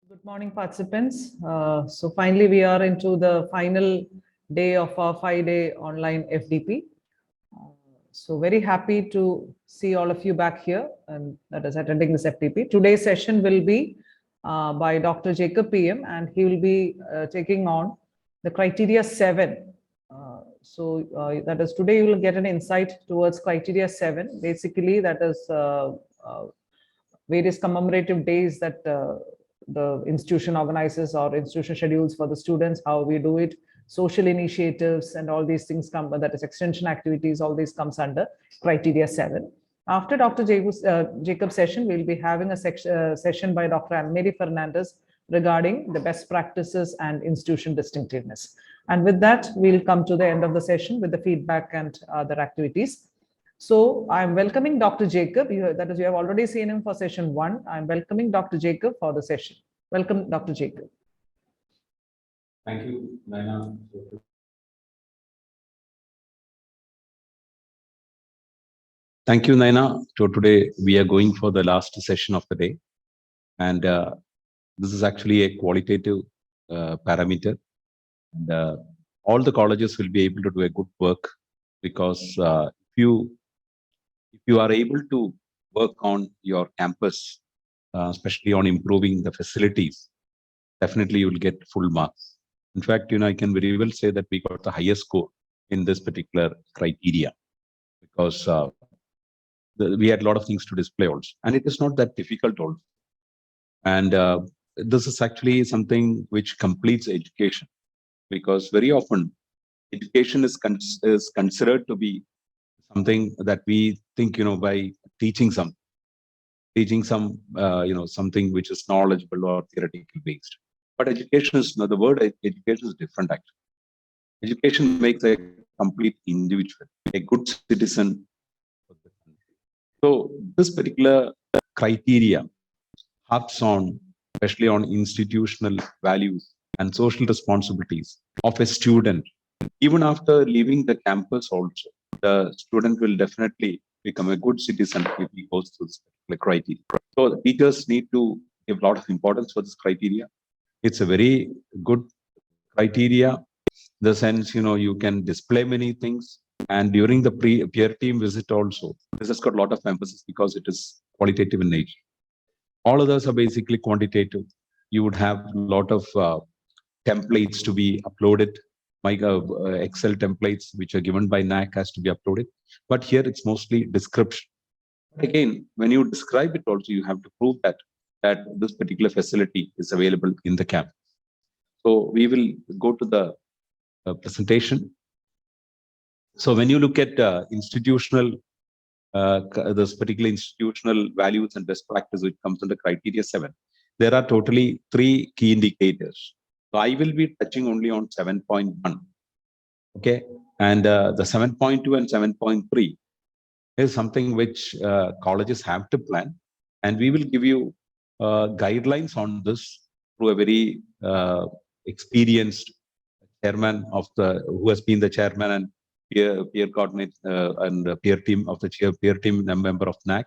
Good morning, participants. So finally, we are into the final day of our 5-day online FDP. So very happy to see all of you back here and that is attending this FDP. Today's session will be by Dr. Jacob PM, and he will be taking on the criteria 7. That is today you will get an insight towards criteria 7. Basically, that is various commemorative days that the institution organizes or institution schedules for the students, how we do it, social initiatives and all these things come, that is extension activities, all these comes under criteria 7. After Dr. Jacob's session, we'll be having a session by Dr. Anne-Marie Fernandez regarding the best practices and institution distinctiveness. And with that, we'll come to the end of the session with the feedback and other activities. So I'm welcoming Dr. Jacob. That is, you have already seen him for session 1. I'm welcoming Dr. Jacob for the session. Welcome, Dr. Jacob. Thank you, Naina. Thank you, Naina. So today we are going for the last session of the day. And this is actually a qualitative parameter. And all the colleges will be able to do a good work because if you are able to work on your campus, especially on improving the facilities, definitely you will get full marks. In fact, I can very well say that we got the highest score in this particular criteria because we had a lot of things to display also. And it is not that difficult also. And this is actually something which completes education, because very often education is considered to be something that we think, by teaching some, something which is knowledgeable or theoretical based. But education is, the word education is different actually. Education makes a complete individual, a good citizen. So this particular criteria harps on, especially on institutional values and social responsibilities of a student. Even after leaving the campus also, the student will definitely become a good citizen if he goes through the criteria. So the teachers need to give a lot of importance for this criteria. It's a very good criteria, in the sense, you can display many things. And during the peer team visit also, this has got a lot of emphasis because it is qualitative in nature. All others are basically quantitative. You would have a lot of templates to be uploaded. Excel templates which are given by Naac has to be uploaded. But here it's mostly description. Again, when you describe it also, you have to prove that this particular facility is available in the campus. So we will go to the presentation. So when you look at institutional, this particular institutional values and best practice, which comes under criteria 7, there are totally 3 key indicators. So I will be touching only on 7.1. Okay. And the 7.2 and 7.3 is something which colleges have to plan. And we will give you guidelines on this through a very experienced chairman who has been the chairman and peer coordinate and peer team of the peer team member of Naac,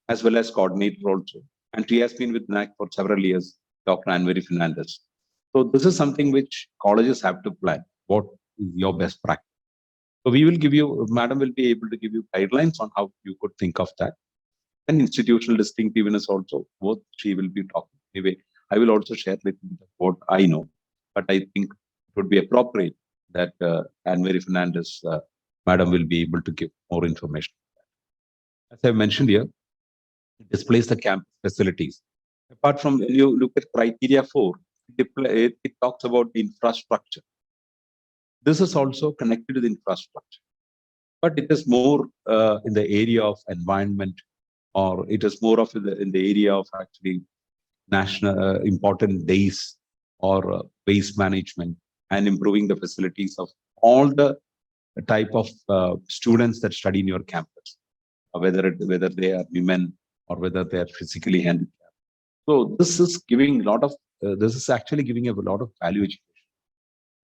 as well as coordinator also. And she has been with Naac for several years, Dr. Anne-Marie Fernandez. So this is something which colleges have to plan. What is your best practice? So we will give you, madam will be able to give you guidelines on how you could think of that. And institutional distinctiveness also, both she will be talking. Anyway, I will also share with you what I know, but I think it would be appropriate that Anne-Marie Fernandez, madam, will be able to give more information. As I mentioned here, it displays the campus facilities. Apart from, when you look at criteria 4, it talks about the infrastructure. This is also connected to the infrastructure, but it is more in the area of environment, or it is more of in the area of actually national important days or waste management and improving the facilities of all the type of students that study in your campus, whether they are women or whether they are physically handicapped. So this is giving a lot of, this is actually giving a lot of value education.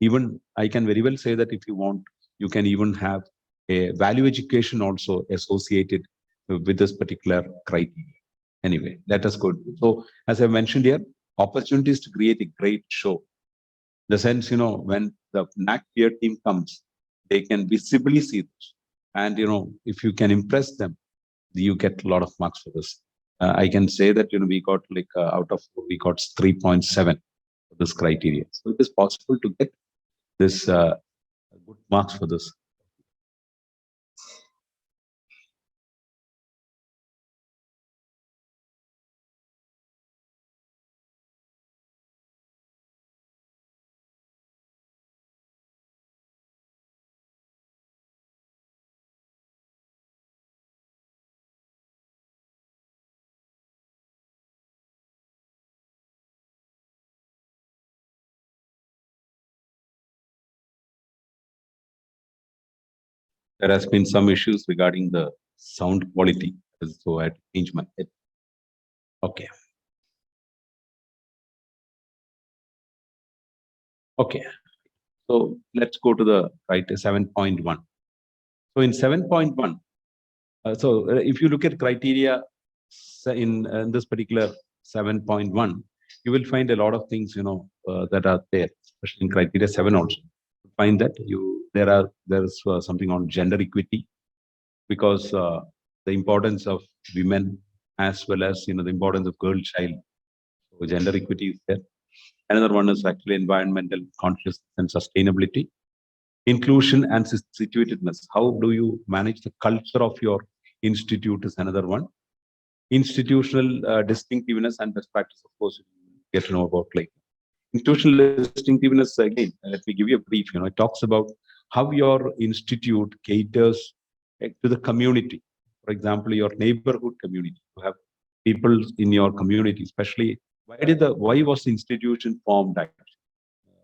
Even I can very well say that if you want, you can even have a value education also associated with this particular criteria. Anyway, let us go. So as I mentioned here, opportunities to create a great show. The sense, when the Naac peer team comes, they can visibly see this. And, if you can impress them, you get a lot of marks for this. I can say that, we got like out of 4, we got 3.7 for this criteria. So it is possible to get this good marks for this. There has been some issues regarding the sound quality, so I had to change my head. Okay. Okay. So let's go to the right 7.1. So in 7.1, if you look at criteria in this particular 7.1, you will find a lot of things that are there, especially in criteria 7 also. You find that there's something on gender equity, because the importance of women as well as the importance of girl child. So gender equity is there. Another one is actually environmental consciousness and sustainability. Inclusion and situatedness. How do you manage the culture of your institute is another one. Institutional distinctiveness and best practice, of course, you get to know about like institutional distinctiveness. Again, let me give you a brief. It talks about how your institute caters to the community. For example, your neighborhood community. You have people in your community, especially why was the institution formed?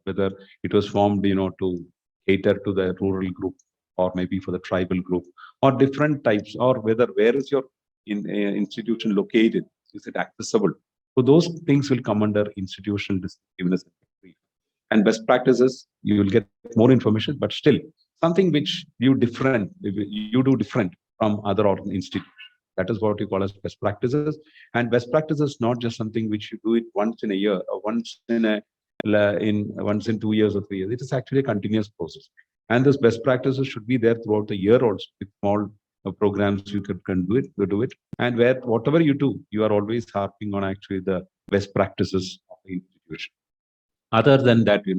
Whether it was formed, to cater to the rural group, or maybe for the tribal group, or different types, or where is your institution located? Is it accessible? So those things will come under institutional distinctiveness and best practices. You will get more information, but still something which you do different from other institutions. That is what we call as best practices. And best practices not just something which you do it once in a year or once in 2 years or 3 years. It is actually a continuous process. And this best practices should be there throughout the year also. With small programs, you can do it. And whatever you do, you are always harping on actually the best practices of the institution. Other than that, you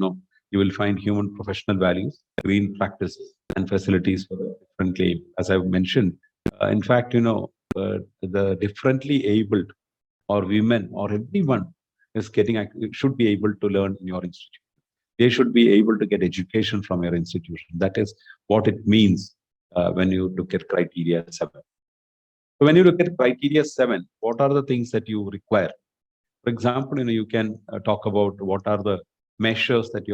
will find human professional values, green practices, and facilities for the differently, as I've mentioned. In fact, the differently abled or women or everyone is should be able to learn in your institute. They should be able to get education from your institution. That is what it means when you look at criteria 7. So when you look at criteria 7, what are the things that you require? For example, you can talk about what are the measures that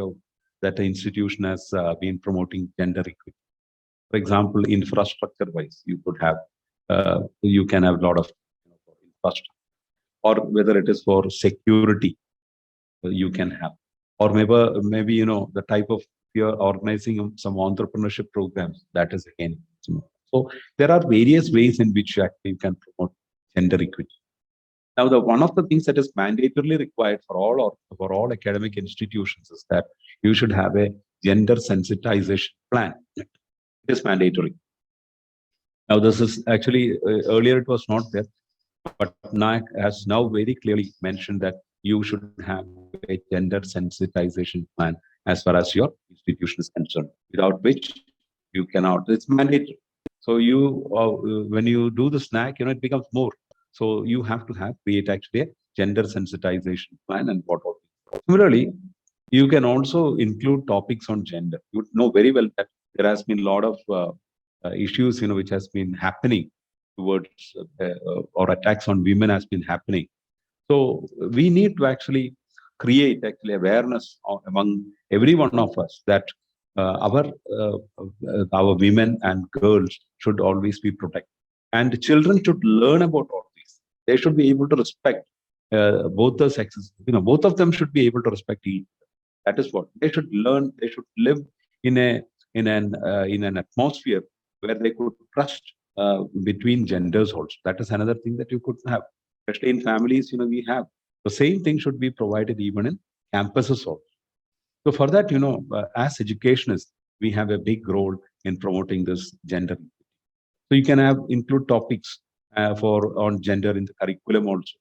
the institution has been promoting gender equity. For example, infrastructure-wise, you can have a lot of infrastructure, or whether it is for security, you can have, or maybe the type of you're organizing some entrepreneurship programs. That is again. So there are various ways in which you actually can promote gender equity. Now, one of the things that is mandatorily required for all academic institutions is that you should have a gender sensitization plan. It is mandatory. Now, this is actually earlier it was not there, but Naac has now very clearly mentioned that you should have a gender sensitization plan as far as your institution is concerned, without which you cannot. It's mandatory. So when you do the Naac, it becomes more. So you have to create actually a gender sensitization plan and what all. Similarly, you can also include topics on gender. You know very well that there has been a lot of issues, which has been happening towards or attacks on women has been happening. So we need to actually create awareness among every one of us that our women and girls should always be protected, and children should learn about all these. They should be able to respect both the sexes. Both of them should be able to respect each other. That is what they should learn. They should live in an atmosphere where they could trust between genders also. That is another thing that you could have, especially in families. We have The same thing should be provided even in campuses also. So for that, as educationists, we have a big role in promoting this gender. So you can have include topics for on gender in the curriculum also.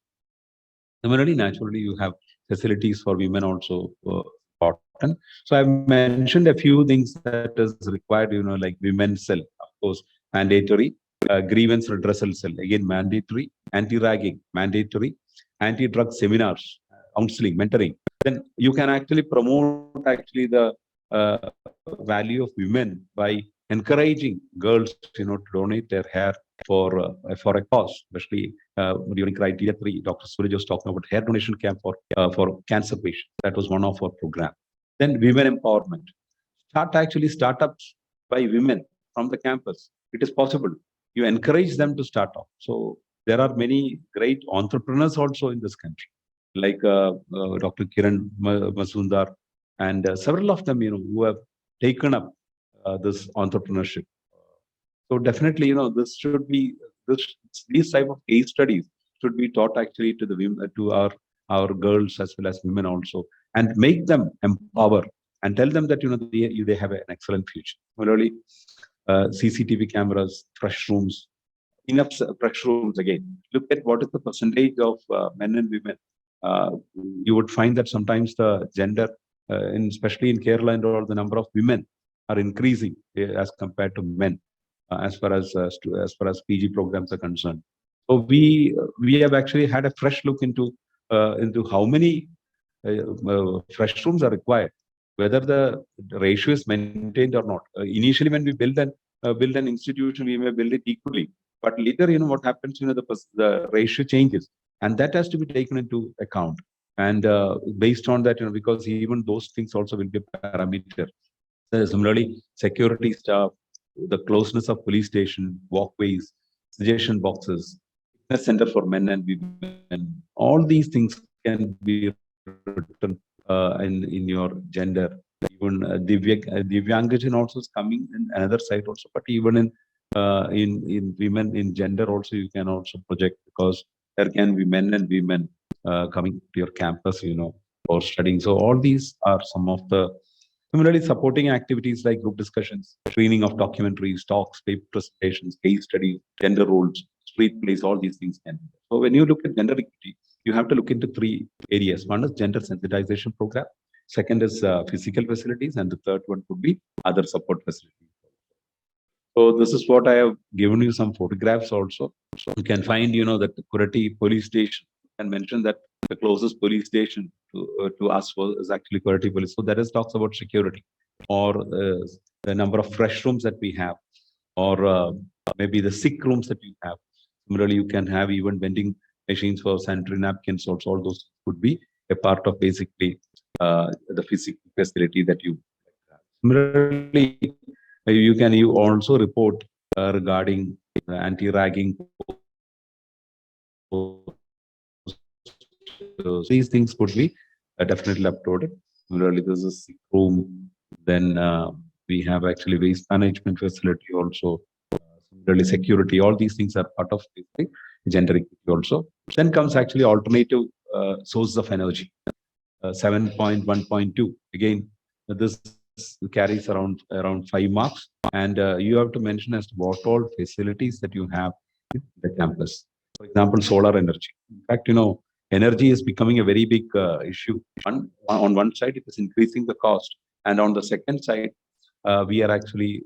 Similarly, naturally, you have facilities for women also important. So I've mentioned a few things that is required, like women's cell, of course, mandatory, grievance redressal cell, again, mandatory, anti-ragging, mandatory, anti-drug seminars, counseling, mentoring. Then you can actually promote actually the value of women by encouraging girls, to donate their hair for a cause, especially during criteria 3. Dr. Suraj was talking about hair donation camp for cancer patients. That was one of our program. Then women empowerment. Start actually startups by women from the campus. It is possible. You encourage them to start off. So there are many great entrepreneurs also in this country, like Dr. Kiran Mazumdar, and several of them, who have taken up this entrepreneurship. So definitely, this should be this these type of case studies should be taught actually to the women, to our girls as well as women also, and make them empower and tell them that they have an excellent future. Similarly, CCTV cameras, fresh rooms, enough fresh rooms again. Look at what is the percentage of men and women. Uh, you would find that sometimes the gender, especially in Kerala and all, the number of women are increasing as compared to men, as far as PG programs are concerned. So we have actually had a fresh look into how many fresh rooms are required, whether the ratio is maintained or not. Initially, when we build an institution, we may build it equally, but later, what happens? The ratio changes, and that has to be taken into account. And based on that, because even those things also will be a parameter. Similarly, security staff, the closeness of police station, walkways, suggestion boxes, fitness center for men and women. All these things can be written in your gender. Even Divyangajan also is coming in another side also, but even in women in gender also you can also project, because there can be men and women coming to your campus, for studying. So all these are some of the. Similarly, supporting activities like group discussions, screening of documentaries, talks, paper presentations, case studies, gender roles, street plays, all these things can be. So when you look at gender equity, you have to look into three areas. One is gender sensitization program. Second is physical facilities, and the third one could be other support facilities. So this is what I have given you some photographs also. So you can find, that the Kurati police station. And mention that the closest police station to us is actually Kurati police. So that is talks about security, or the number of fresh rooms that we have, or maybe the sick rooms that you have. Similarly, you can have even vending machines for sanitary napkins. Also, all those could be a part of basically the physical facility that you have. Similarly, you also report regarding anti-ragging. These things could be definitely uploaded. Similarly, there's a sick room. Then we have actually waste management facility also. Similarly, security. All these things are part of gender equity also. Then comes actually alternative sources of energy. 7.1.2. Again, this carries around 5 marks, and you have to mention as to what all facilities that you have in the campus. For example, solar energy. In fact, energy is becoming a very big issue. On one side, it is increasing the cost, and on the second side, we are actually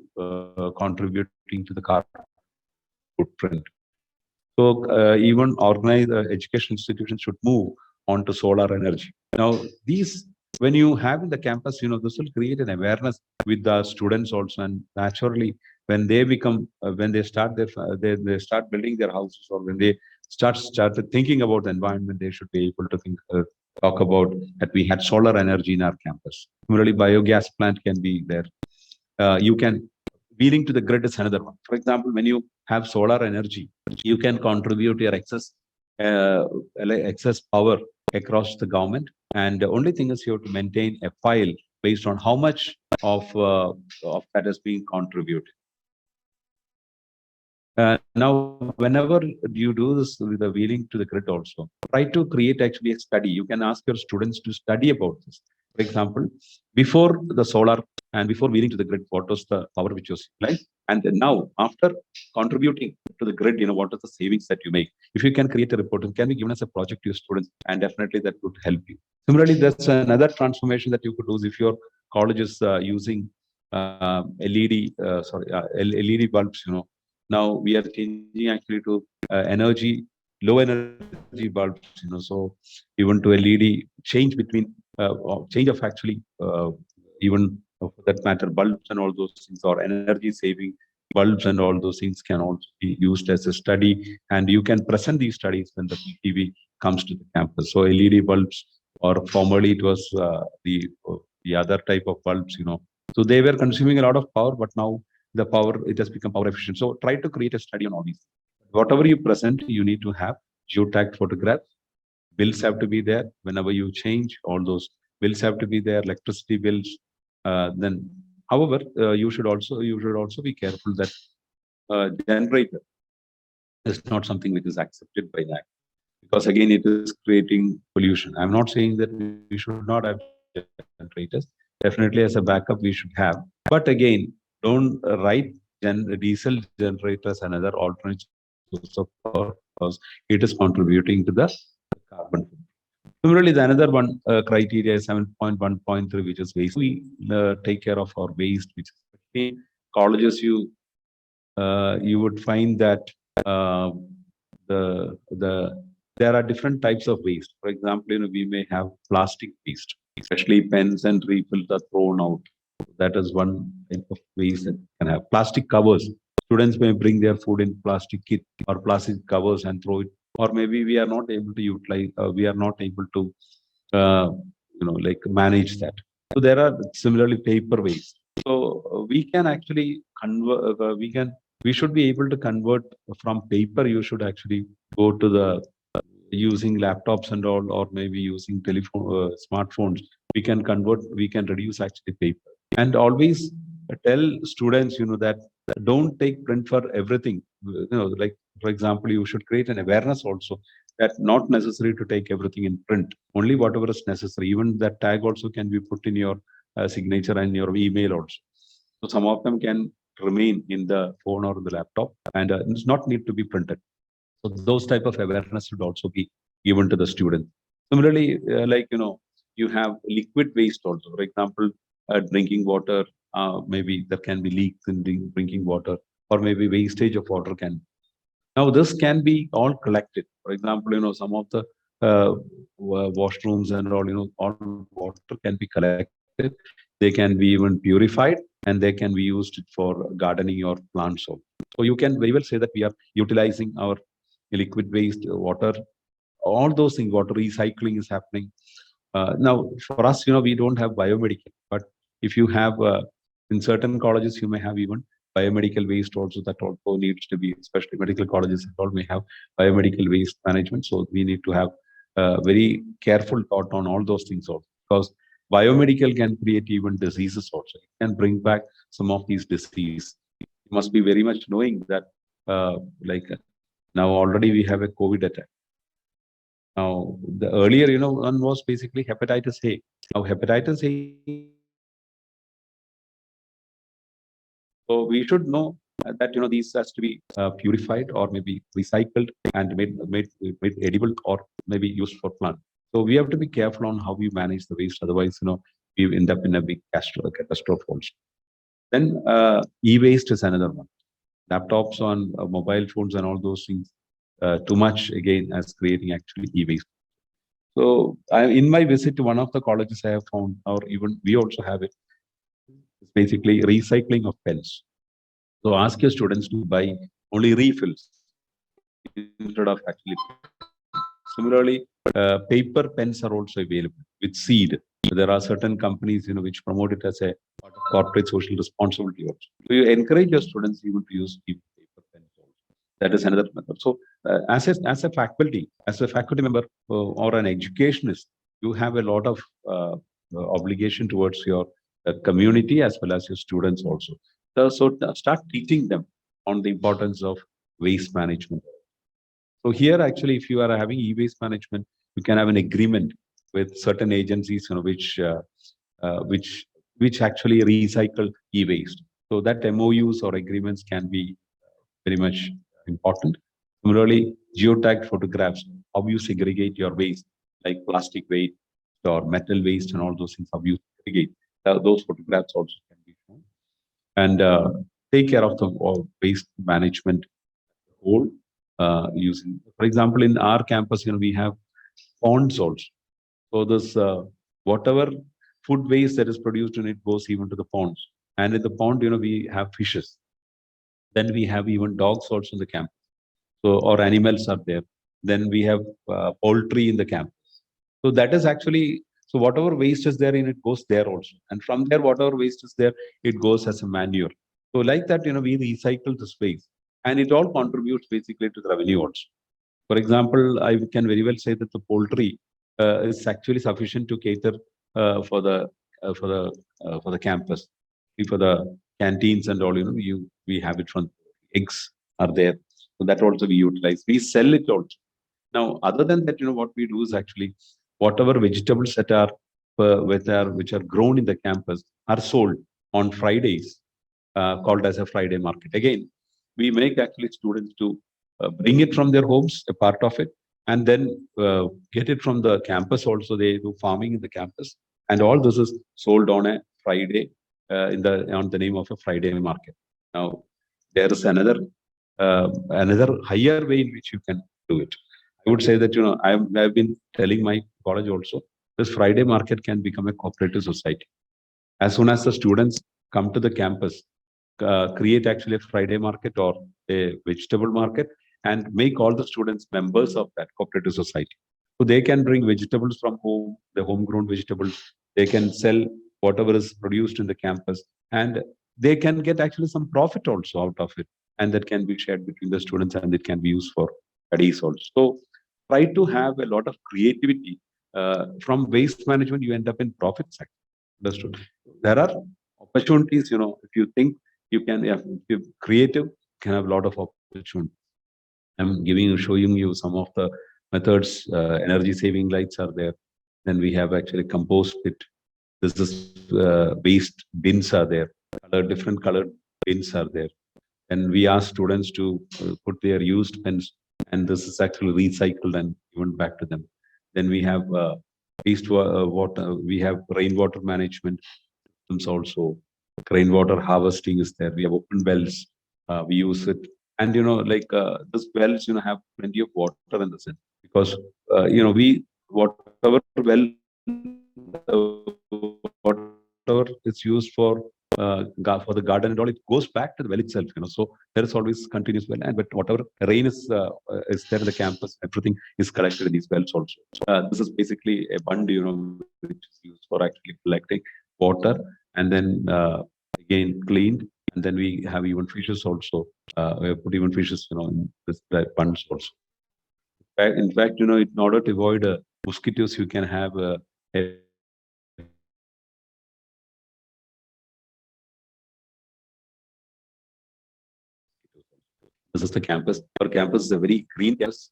contributing to the carbon footprint. So even organized education institutions should move on to solar energy. Now, when you have in the campus, this will create an awareness with the students also, and naturally, when they become, when they start they start building their houses, or when they started thinking about the environment, they should be able to talk about that we had solar energy in our campus. Similarly, biogas plant can be there. You can wheeling to the grid is another one. For example, when you have solar energy, you can contribute your excess power across the government. And the only thing is you have to maintain a file based on how much of that is being contributed. Now, whenever you do this with the wheeling to the grid also, try to create actually a study. You can ask your students to study about this. For example, before the solar and before wheeling to the grid, what was the power which was utilized? And then now, after contributing to the grid, what are the savings that you make? If you can create a report, it can be given as a project to your students, and definitely that would help you. Similarly, there's another transformation that you could do if your college is using LED bulbs. Now we are changing actually to low energy bulbs. So even to LED, change of actually even for that matter, bulbs and all those things, or energy saving bulbs and all those things can also be used as a study, and you can present these studies when the PTV comes to the campus. So LED bulbs, or formerly it was the other type of bulbs. So they were consuming a lot of power, but now the power, it has become power efficient. So try to create a study on all these. Whatever you present, you need to have geotagged photographs. Bills have to be there whenever you change. All those bills have to be there. Electricity bills. Then, however, you should also be careful that generator is not something which is accepted by that, because again it is creating pollution. I'm not saying that we should not have generators. Definitely, as a backup, we should have. But again, don't write diesel generators another alternate source of power, because it is contributing to the carbon. Similarly, the another one criteria is 7.1.3, which is waste. We take care of our waste, which in colleges you would find that uh, the there are different types of waste. For example, we may have plastic waste, especially pens and refills are thrown out. That is one type of waste that can have. Plastic covers. Students may bring their food in plastic kit or plastic covers and throw it. Or maybe we are not able to utilize. We are not able to, uh, like manage that. So there are similarly paper waste. So we can actually convert. We should be able to convert from paper. You should actually go to the using laptops and all, or maybe using telephone, smartphones. We can reduce actually paper. And always tell students, that don't take print for everything. Like, for example, you should create an awareness also that not necessary to take everything in print, only whatever is necessary. Even that tag also can be put in your signature and your email also. So some of them can remain in the phone or the laptop, and it's not need to be printed. So those type of awareness should also be given to the student. Similarly, like you have liquid waste also. For example, drinking water. Maybe there can be leaks in drinking water, or maybe wastage of water can. Now this can be all collected. For example, some of the washrooms and all, all water can be collected. They can be even purified, and they can be used for gardening or plants. So you can very well say that we are utilizing our liquid waste, water, all those things. Water recycling is happening. Now, for us, we don't have biomedical, but if you have in certain colleges, you may have even biomedical waste also. That also needs to be, especially medical colleges and all may have biomedical waste management. So we need to have very careful thought on all those things also, because biomedical can create even diseases also. It can bring back some of these diseases. You must be very much knowing that, like now already we have a COVID attack. Now, the earlier, one was basically hepatitis A. Now, hepatitis A is so we should know that these has to be purified or maybe recycled and made edible, or maybe used for plant. So we have to be careful on how we manage the waste. Otherwise, we end up in a big catastrophe also. Then e-waste is another one. Laptops on mobile phones and all those things. Too much again as creating actually e-waste. So in my visit to one of the colleges, I have found, or even we also have it, it's basically recycling of pens. So ask your students to buy only refills instead of actually. Similarly, paper pens are also available with seed. There are certain companies, which promote it as a corporate social responsibility also. So you encourage your students even to use paper pens also. That is another method. So as a faculty member or an educationist, you have a lot of obligation towards your community as well as your students also. So start teaching them on the importance of waste management. So here, actually, if you are having e-waste management, you can have an agreement with certain agencies, which actually recycle e-waste. So that MOUs or agreements can be very much important. Similarly, geotagged photographs, how you segregate your waste, like plastic waste or metal waste and all those things, how you segregate. Those photographs also can be shown. And take care of the waste management whole using, for example, in our campus, we have ponds also. So this whatever food waste that is produced in it goes even to the ponds. And in the pond, we have fishes. Then we have even dogs also in the camp. So or animals are there. Then we have poultry in the campus. So that is actually, so whatever waste is there in it goes there also. And from there, whatever waste is there, it goes as a manure. So like that, we recycle the space, and it all contributes basically to the revenue also. For example, I can very well say that the poultry is actually sufficient to cater for the for the campus, for the canteens and all. We have it from eggs are there, so that also we utilize. We sell it also. Now, other than that, what we do is actually whatever vegetables that are which are grown in the campus are sold on Fridays, called as a Friday market. Again, we make actually students to bring it from their homes, a part of it, and then get it from the campus also. They do farming in the campus, and all this is sold on a Friday on the name of a Friday market. Now, there is another higher way in which you can do it. I would say that I've been telling my college also, this Friday market can become a cooperative society. As soon as the students come to the campus, create actually a Friday market or a vegetable market, and make all the students members of that cooperative society. So they can bring vegetables from home, the homegrown vegetables. They can sell whatever is produced in the campus, and they can get actually some profit also out of it, and that can be shared between the students, and it can be used for studies also. So try to have a lot of creativity. From waste management, you end up in profit sector. Understood? There are opportunities. If you think you can, if you're creative, can have a lot of opportunity. I'm showing you some of the methods. Energy saving lights are there. Then we have actually compost pit. This is waste bins are there. Different colored bins are there. And we ask students to put their used pens, and this is actually recycled and given back to them. Then we have water. We have rainwater management systems also. Rainwater harvesting is there. We have open wells. We use it, and this wells have plenty of water in the sense, because we whatever well whatever is used for the garden and all, it goes back to the well itself. So there is always continuous well, and but whatever rain is there in the campus, everything is collected in these wells also. This is basically a bund, which is used for actually collecting water, and then again cleaned, and then we have even fishes also. We have put even fishes, in this bunds also. In fact, in order to avoid mosquitoes, you can have a this is the campus. Our campus is a very green campus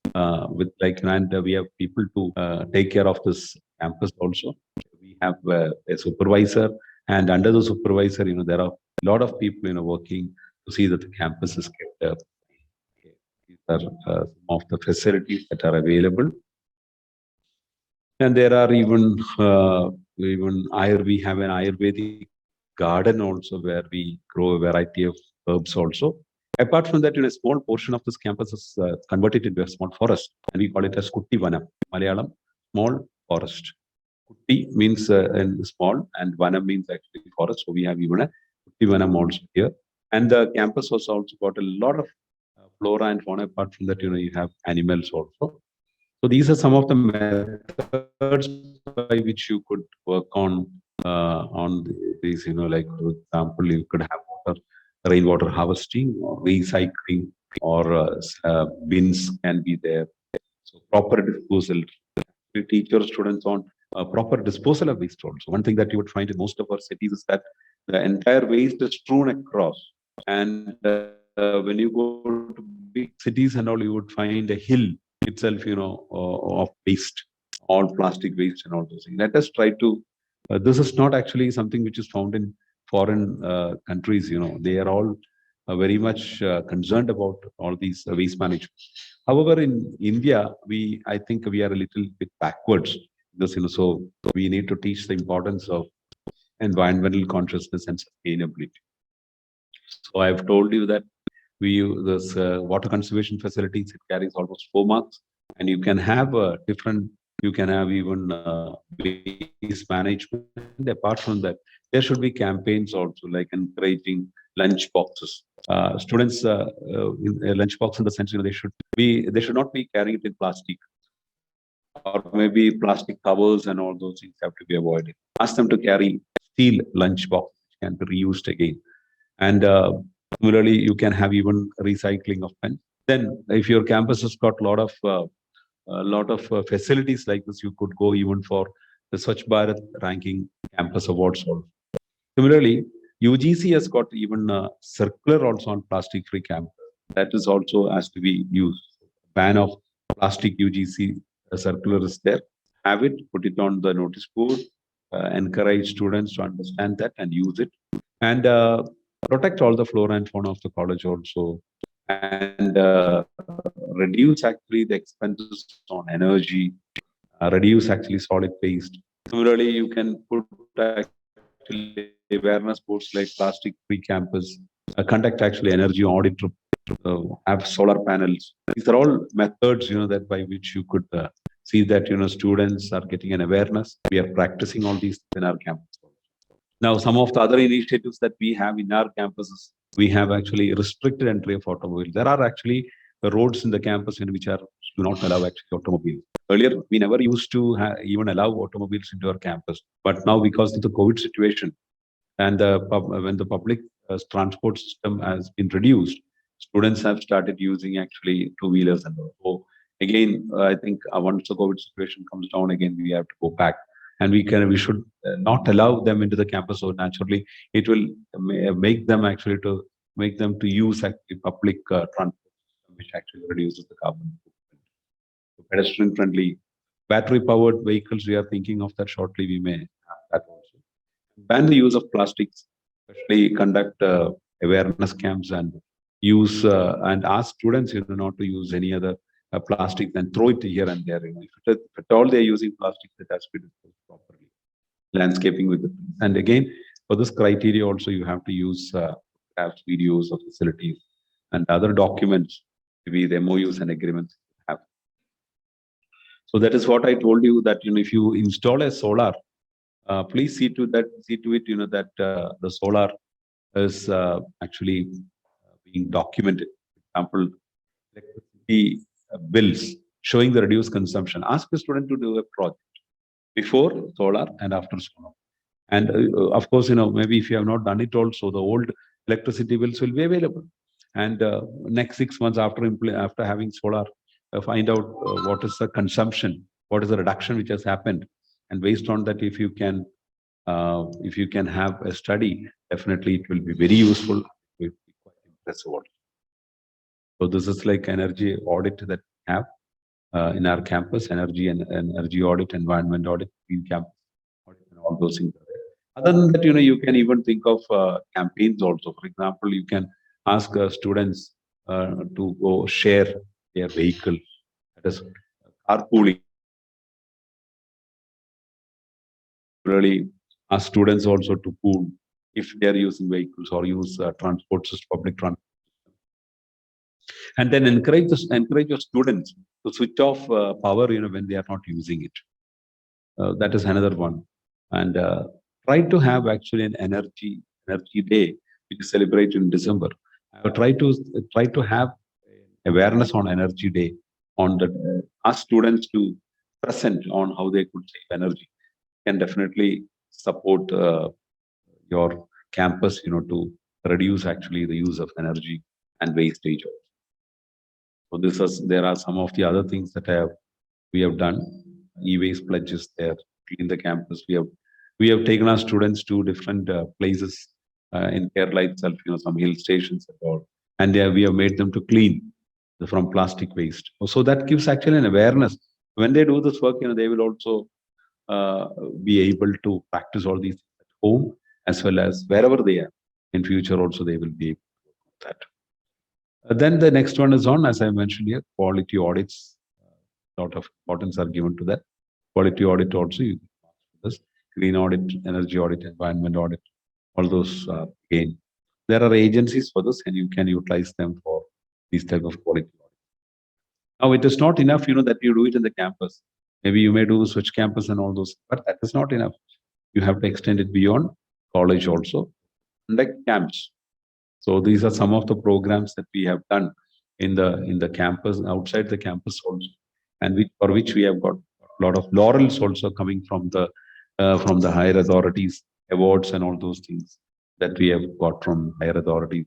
with and we have people to take care of this campus also. We have a supervisor, and under the supervisor, there are a lot of people, working to see that the campus is kept up. These are some of the facilities that are available. And there are even we have an Ayurvedic garden also, where we grow a variety of herbs also. Apart from that, a small portion of this campus is converted into a small forest, and we call it as Kutti Vanam. Malayalam, small forest. Kutti means small, and Vanam means actually forest. So we have even a Kutti Vanam also here. And the campus has also got a lot of flora and fauna. Apart from that, you have animals also. So these are some of the methods by which you could work on these. Like for example, you could have rainwater harvesting or recycling, or bins can be there. So proper disposal. We teach your students on proper disposal of waste also. One thing that you would find in most of our cities is that the entire waste is strewn across, and when you go to big cities and all, you would find a hill itself, of waste, all plastic waste and all those things. Let us try to. This is not actually something which is found in foreign countries. They are all very much concerned about all these waste management. However, in India, I think we are a little bit backwards. This, so we need to teach the importance of environmental consciousness and sustainability. So I've told you that we use this water conservation facilities. It carries almost 4 marks, and you can have different. You can have even waste management. Apart from that, there should be campaigns also, like encouraging lunch boxes. Students, lunch box in the sense, they should not be carrying it in plastic, or maybe plastic covers and all those things have to be avoided. Ask them to carry steel lunch box, which can be reused again. And similarly, you can have even recycling of pen. Then, if your campus has got a lot of facilities like this, you could go even for the Swachh Bharat ranking campus awards. Also. Similarly, UGC has got even a circular also on plastic-free campus. That is also has to be used. Ban of plastic UGC circular is there. Have it, put it on the notice board, encourage students to understand that and use it. And protect all the flora and fauna of the college also, and reduce actually the expenses on energy, reduce actually solid waste. Similarly, you can put actually awareness boards like plastic free campus, conduct actually energy audit, have solar panels. These are all methods, that by which you could see that, students are getting an awareness. We are practicing all these in our campus. Now, some of the other initiatives that we have in our campuses, we have actually restricted entry of automobiles. There are actually roads in the campus which do not allow actually automobiles. Earlier, we never used to even allow automobiles into our campus. But now, because of the COVID situation and when the public transport system has been reduced, students have started using actually two-wheelers and all. So again, I think once the COVID situation comes down again, we have to go back. And we should not allow them into the campus. So naturally, it will make them to use actually public transport, which actually reduces the carbon footprint. So pedestrian friendly, battery powered vehicles. We are thinking of that shortly. We may have that also. Ban the use of plastics, especially conduct awareness camps and use and ask students not to use any other plastic and throw it here and there. If at all they're using plastic, that has to be disposed properly. Landscaping with the and again for this criteria also you have to use photographs, videos of facilities and other documents, maybe the MOUs and agreements have. So that is what I told you that if you install a solar, please see to it that the solar is actually being documented. For example, electricity bills showing the reduced consumption. Ask the student to do a project before solar and after solar. And of course, maybe if you have not done it also, the old electricity bills will be available. And next 6 months after having solar, find out what is the consumption, what is the reduction which has happened. And based on that, if you can have a study, definitely it will be very useful. It will be quite impressive. So this is like energy audit that we have in our campus, energy and energy audit, environment audit, green campus audit, and all those things. Other than that, you can even think of campaigns also. For example, you can ask students to go share their vehicle. That is carpooling. Really ask students also to pool if they are using vehicles or use transport system, public transport. And then encourage your students to switch off power, when they are not using it. That is another one. And try to have actually an energy day, which is celebrated in December. I will try to have awareness on energy day, on the ask students to present on how they could save energy. Can definitely support your campus, to reduce actually the use of energy and wastage. So there are some of the other things that we have done. E-waste pledges there, clean the campus. We have taken our students to different places in Kerala itself, some hill stations and all, and we have made them to clean from plastic waste. So that gives actually an awareness. When they do this work, they will also be able to practice all these at home as well as wherever they are. In future also they will be able to do that. Then the next one is on, as I mentioned here, quality audits. A lot of importance are given to that. Quality audit also, this green audit, energy audit, environment audit, all those again. There are agencies for this, and you can utilize them for these type of quality audits. Now, it is not enough, that you do it in the campus. Maybe you may do switch campus and all those, but that is not enough. You have to extend it beyond college also, like camps. So these are some of the programs that we have done in the campus, outside the campus also, and for which we have got a lot of laurels also coming from the higher authorities, awards and all those things that we have got from higher authorities.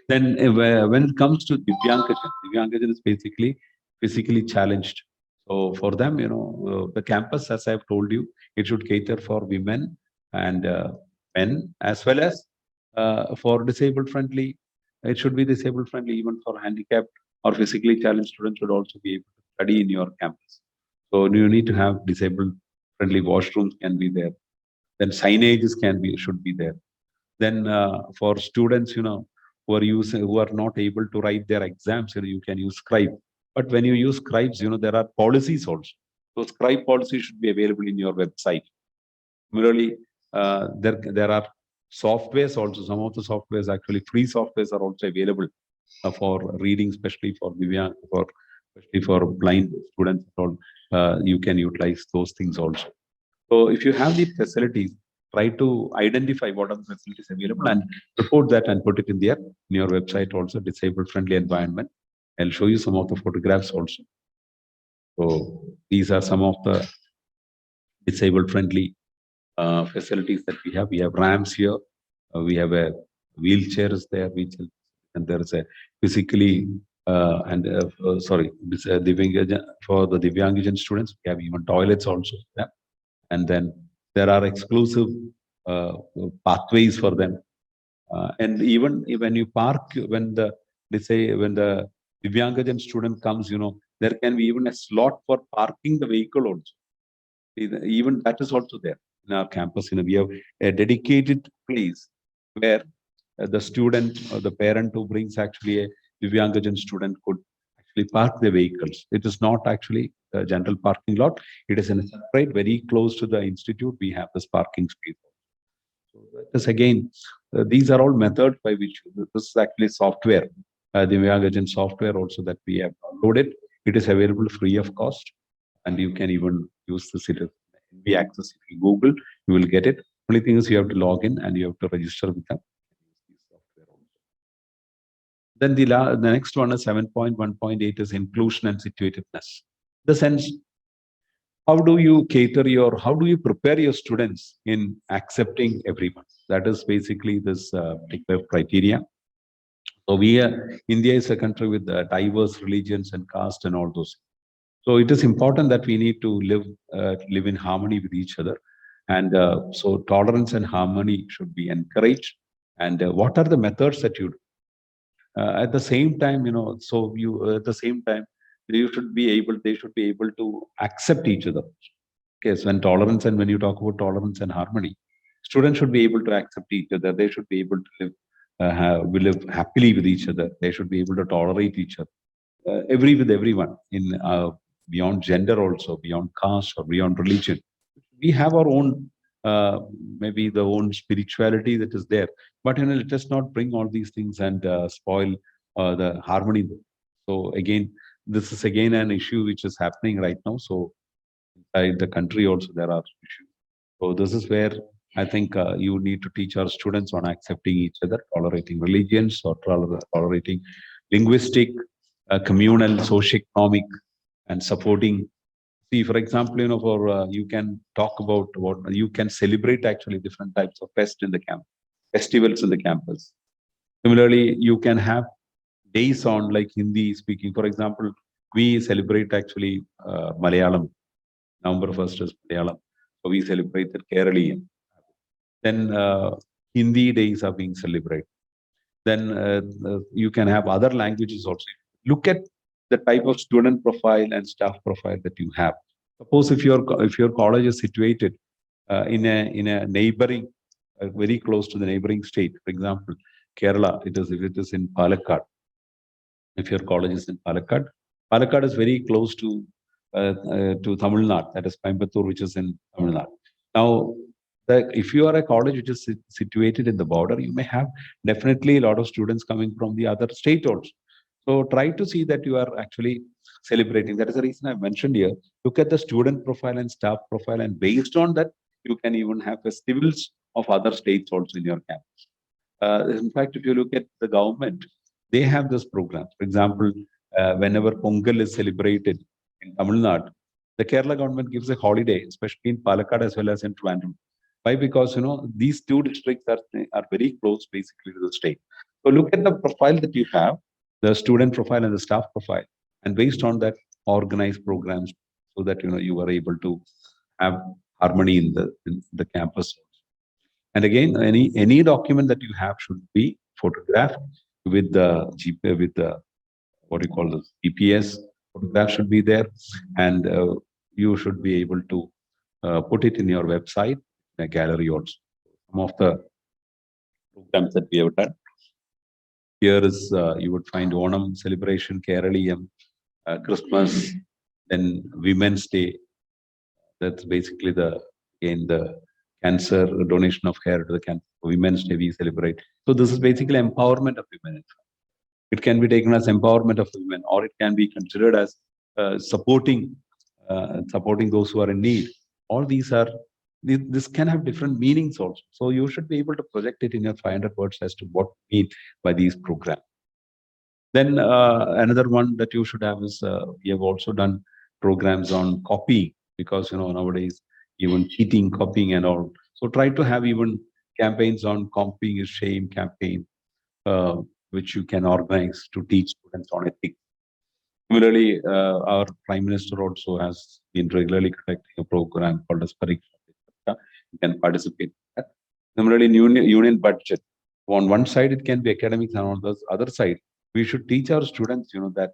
Then when it comes to Divyangajan is basically physically challenged. So for them, the campus, as I've told you, it should cater for women and men, as well as for disabled friendly. It should be disabled friendly even for handicapped or physically challenged students should also be able to study in your campus. So you need to have disabled friendly washrooms can be there. Then signages should be there. Then for students, who are not able to write their exams, you can use scribe. But when you use scribes, there are policies also. So scribe policy should be available in your website. Similarly, there are softwares also. Some of the softwares, actually free softwares, are also available for reading, especially for especially for blind students. You can utilize those things also. So if you have the facilities, try to identify what are the facilities available and report that and put it in your website also, disabled friendly environment. I'll show you some of the photographs also. So these are some of the disabled friendly facilities that we have. We have ramps here. We have a wheelchair is there, and there is a physically sorry, for the Divyangajan students, we have even toilets also. Yeah. And then there are exclusive pathways for them. And even when you park, when the Divyangajan student comes, there can be even a slot for parking the vehicle also. Even that is also there in our campus. We have a dedicated place where the student or the parent who brings actually a Divyangajan student could actually park the vehicles. It is not actually a general parking lot. It is in a separate, very close to the institute. We have this parking space. So that is again, these are all methods by which this is actually software, the Divyangajan software also that we have downloaded. It is available free of cost, and you can even use this. It be access. If you Google, you will get it. Only thing is you have to log in and you have to register with them. Then the next one is 7.1.8 is inclusion and situativeness. The sense, how do you how do you prepare your students in accepting everyone? That is basically this particular criteria. So India is a country with diverse religions and caste and all those. So it is important that we need to live in harmony with each other. And so tolerance and harmony should be encouraged. And what are the methods that you do? At the same time, at the same time, they should be able to accept each other. Okay, so when you talk about tolerance and harmony, students should be able to accept each other. They should be able to live happily with each other. They should be able to tolerate each other. With everyone in beyond gender also, beyond caste or beyond religion. We have our own, maybe the own spirituality that is there, but let us not bring all these things and spoil the harmony. So again, this is again an issue which is happening right now. So inside the country also there are issues. So this is where I think you need to teach our students on accepting each other, tolerating religions or tolerating linguistic, communal, socio-economic, and supporting. See, for example, you can talk about what you can celebrate actually different types of festivals in the campus. Similarly, you can have days on like Hindi speaking. For example, we celebrate actually Malayalam. November 1st is Malayalam. So we celebrate the Kerala. Then Hindi days are being celebrated. Then you can have other languages also. Look at the type of student profile and staff profile that you have. Suppose if your college is situated in a neighboring, very close to the neighboring state, for example, Kerala, if it is in Palakkad, if your college is in Palakkad, Palakkad is very close to Tamil Nadu, that is Coimbatore, which is in Tamil Nadu. Now, if you are a college which is situated in the border, you may have definitely a lot of students coming from the other state also. So try to see that you are actually celebrating. That is the reason I mentioned here. Look at the student profile and staff profile, and based on that, you can even have festivals of other states also in your campus. In fact, if you look at the government, they have this program. For example, whenever Pongal is celebrated in Tamil Nadu, the Kerala government gives a holiday, especially in Palakkad as well as in Trivandrum. Why? Because these two districts are very close, basically, to the state. So look at the profile that you have, the student profile and the staff profile, and based on that, organize programs so that you are able to have harmony in the campus. And again, any document that you have should be photographed with the GP, with the what do you call this GPS. Photograph should be there, and you should be able to put it in your website, in a gallery also. Some of the programs that we have done here is you would find Onam celebration, Keraliyam, Christmas, then Women's Day. That's basically the cancer donation of hair to the cancer. Women's Day we celebrate. So this is basically empowerment of women. It can be taken as empowerment of women, or it can be considered as supporting those who are in need. All these are this can have different meanings also. So you should be able to project it in your 500 words as to what we mean by these programs. Then another one that you should have is we have also done programs on copying, because nowadays even cheating, copying, and all. So try to have even campaigns on copying is shame campaign, which you can organize to teach students on ethics. Similarly, our Prime Minister also has been regularly conducting a program called as Pariksha. You can participate in that. Similarly, in union budget. On one side, it can be academics, and on the other side, we should teach our students, that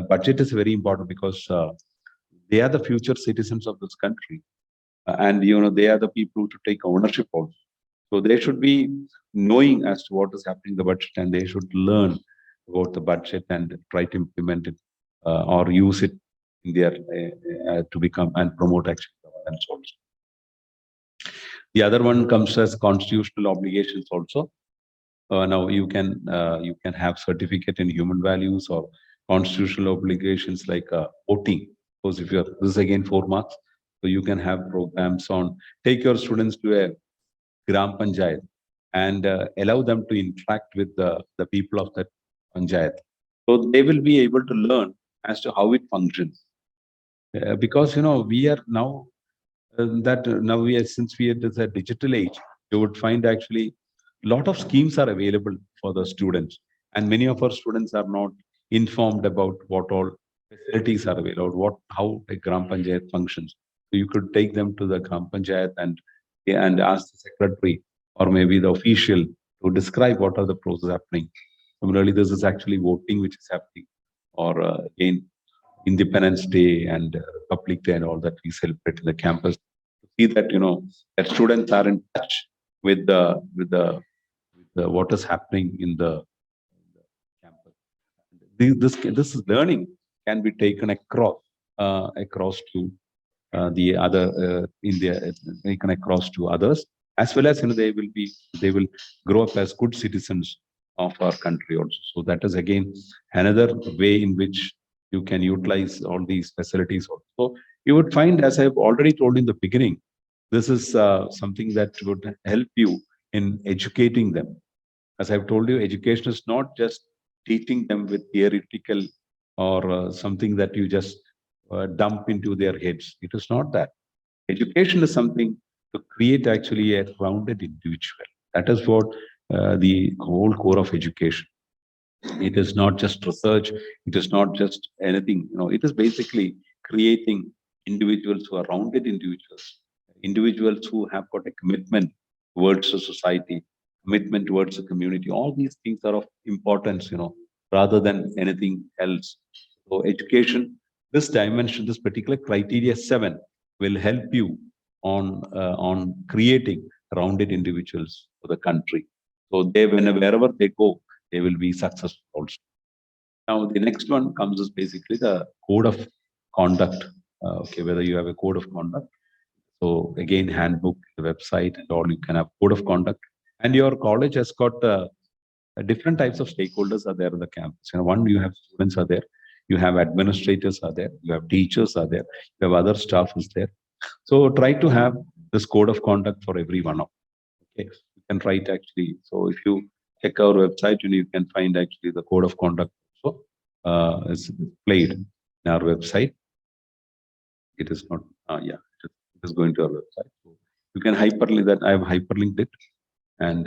budget is very important, because they are the future citizens of this country, and they are the people to take ownership also. So they should be knowing as to what is happening in the budget, and they should learn about the budget and try to implement it or use it in their to become and promote action governance also. The other one comes as constitutional obligations also. Now you can have certificate in human values or constitutional obligations like voting. Suppose if you're this is again 4 marks, so you can have programs on take your students to a Gram Panchayat and allow them to interact with the people of that Panchayat. So they will be able to learn as to how it functions. Because we are now since we are at a digital age, you would find actually a lot of schemes are available for the students, and many of our students are not informed about what all facilities are available, how a Gram Panchayat functions. So you could take them to the Gram Panchayat and ask the secretary or maybe the official to describe what are the processes happening. Similarly, this is actually voting which is happening, or again Independence Day and Republic Day and all that we celebrate in the campus. See that that students are in touch with the what is happening in the campus. This learning can be taken across to the other India, taken across to others, as well as they will grow up as good citizens of our country also. So that is again another way in which you can utilize all these facilities also. You would find, as I've already told in the beginning, this is something that would help you in educating them. As I've told you, education is not just teaching them with theoretical or something that you just dump into their heads. It is not that. Education is something to create actually a rounded individual. That is what the whole core of education. It is not just research. It is not just anything. It is basically creating individuals who are rounded individuals who have got a commitment towards the society, commitment towards the community. All these things are of importance, rather than anything else. So education, this dimension, this particular criteria 7 will help you on creating rounded individuals for the country. So they, wherever they go, they will be successful also. Now, the next one comes is basically the code of conduct. Okay, whether you have a code of conduct. So again, handbook, the website, and all, you can have code of conduct. And your college has got different types of stakeholders are there on the campus. One, you have students are there, you have administrators are there, you have teachers are there, you have other staff is there. So try to have this code of conduct for every one of. Okay, you can write actually. So if you check our website, you can find actually the code of conduct also is displayed in our website. It is not, yeah, it is going to our website. So you can hyperlink that. I have hyperlinked it, and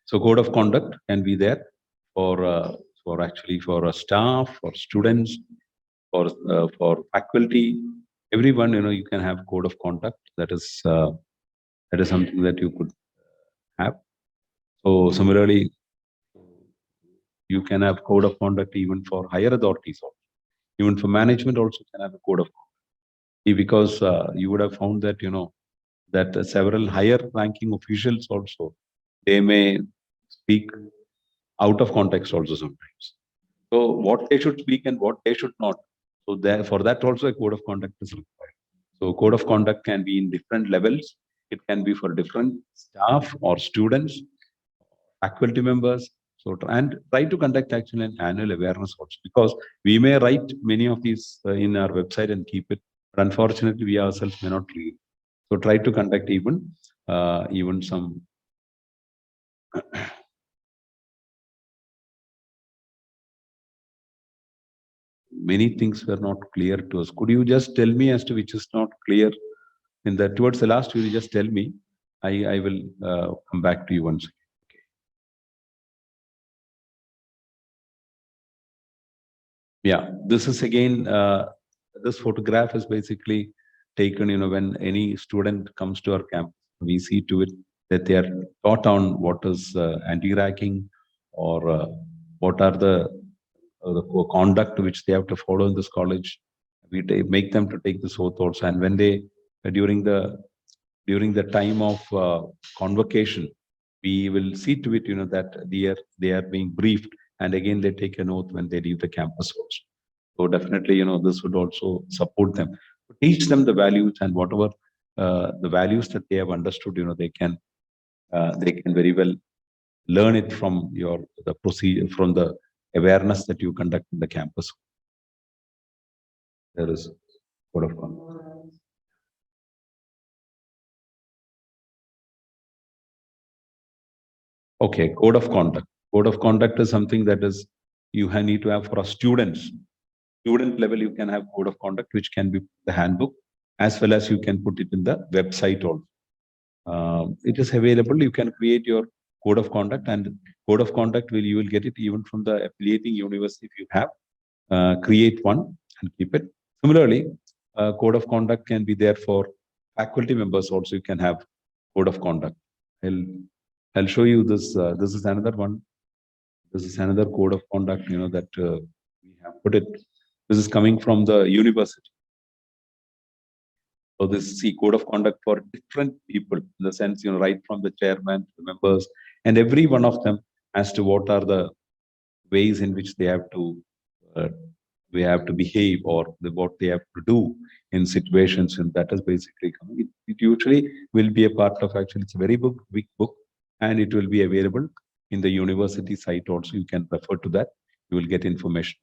so code of conduct can be there for actually for staff, for students, for faculty, everyone. You can have code of conduct. That is something that you could have. So similarly, you can have code of conduct even for higher authorities also. Even for management also can have a code of conduct. Because you would have found that that several higher ranking officials also, they may speak out of context also sometimes. So what they should speak and what they should not. So there, for that also a code of conduct is required. So code of conduct can be in different levels. It can be for different staff or students, faculty members. So and try to conduct actually an annual awareness also, because we may write many of these in our website and keep it, but unfortunately we ourselves may not read. So try to conduct even some many things were not clear to us. Could you just tell me as to which is not clear? In the towards the last, will you just tell me? I will come back to you once. Okay. Yeah, this is again. This photograph is basically taken. When any student comes to our camp, we see to it that they are taught on what is anti-racking, or what are the conduct which they have to follow in this college. We make them to take this oath also, and when they during the time of convocation, we will see to it that they are being briefed, and again they take an oath when they leave the campus also. So definitely this would also support them, teach them the values, and whatever the values that they have understood, they can very well learn it from the procedure, from the awareness that you conduct in the campus. There is code of conduct. Okay, code of conduct. Code of conduct is something that is you need to have for students. Student level, you can have code of conduct, which can be the handbook, as well as you can put it in the website also. It is available. You can create your code of conduct, and code of conduct you will get it even from the affiliating university if you have. Create one and keep it. Similarly, code of conduct can be there for faculty members also. You can have code of conduct. I'll show you this. This is another one. This is another code of conduct. That we have put it. This is coming from the university. So this is code of conduct for different people, in the sense, right from the chairman, the members, and every one of them as to what are the ways in which they have to behave, or what they have to do in situations, and that is basically coming. It usually will be a part of, actually it's a very big book, and it will be available in the university site also. You can refer to that. You will get information.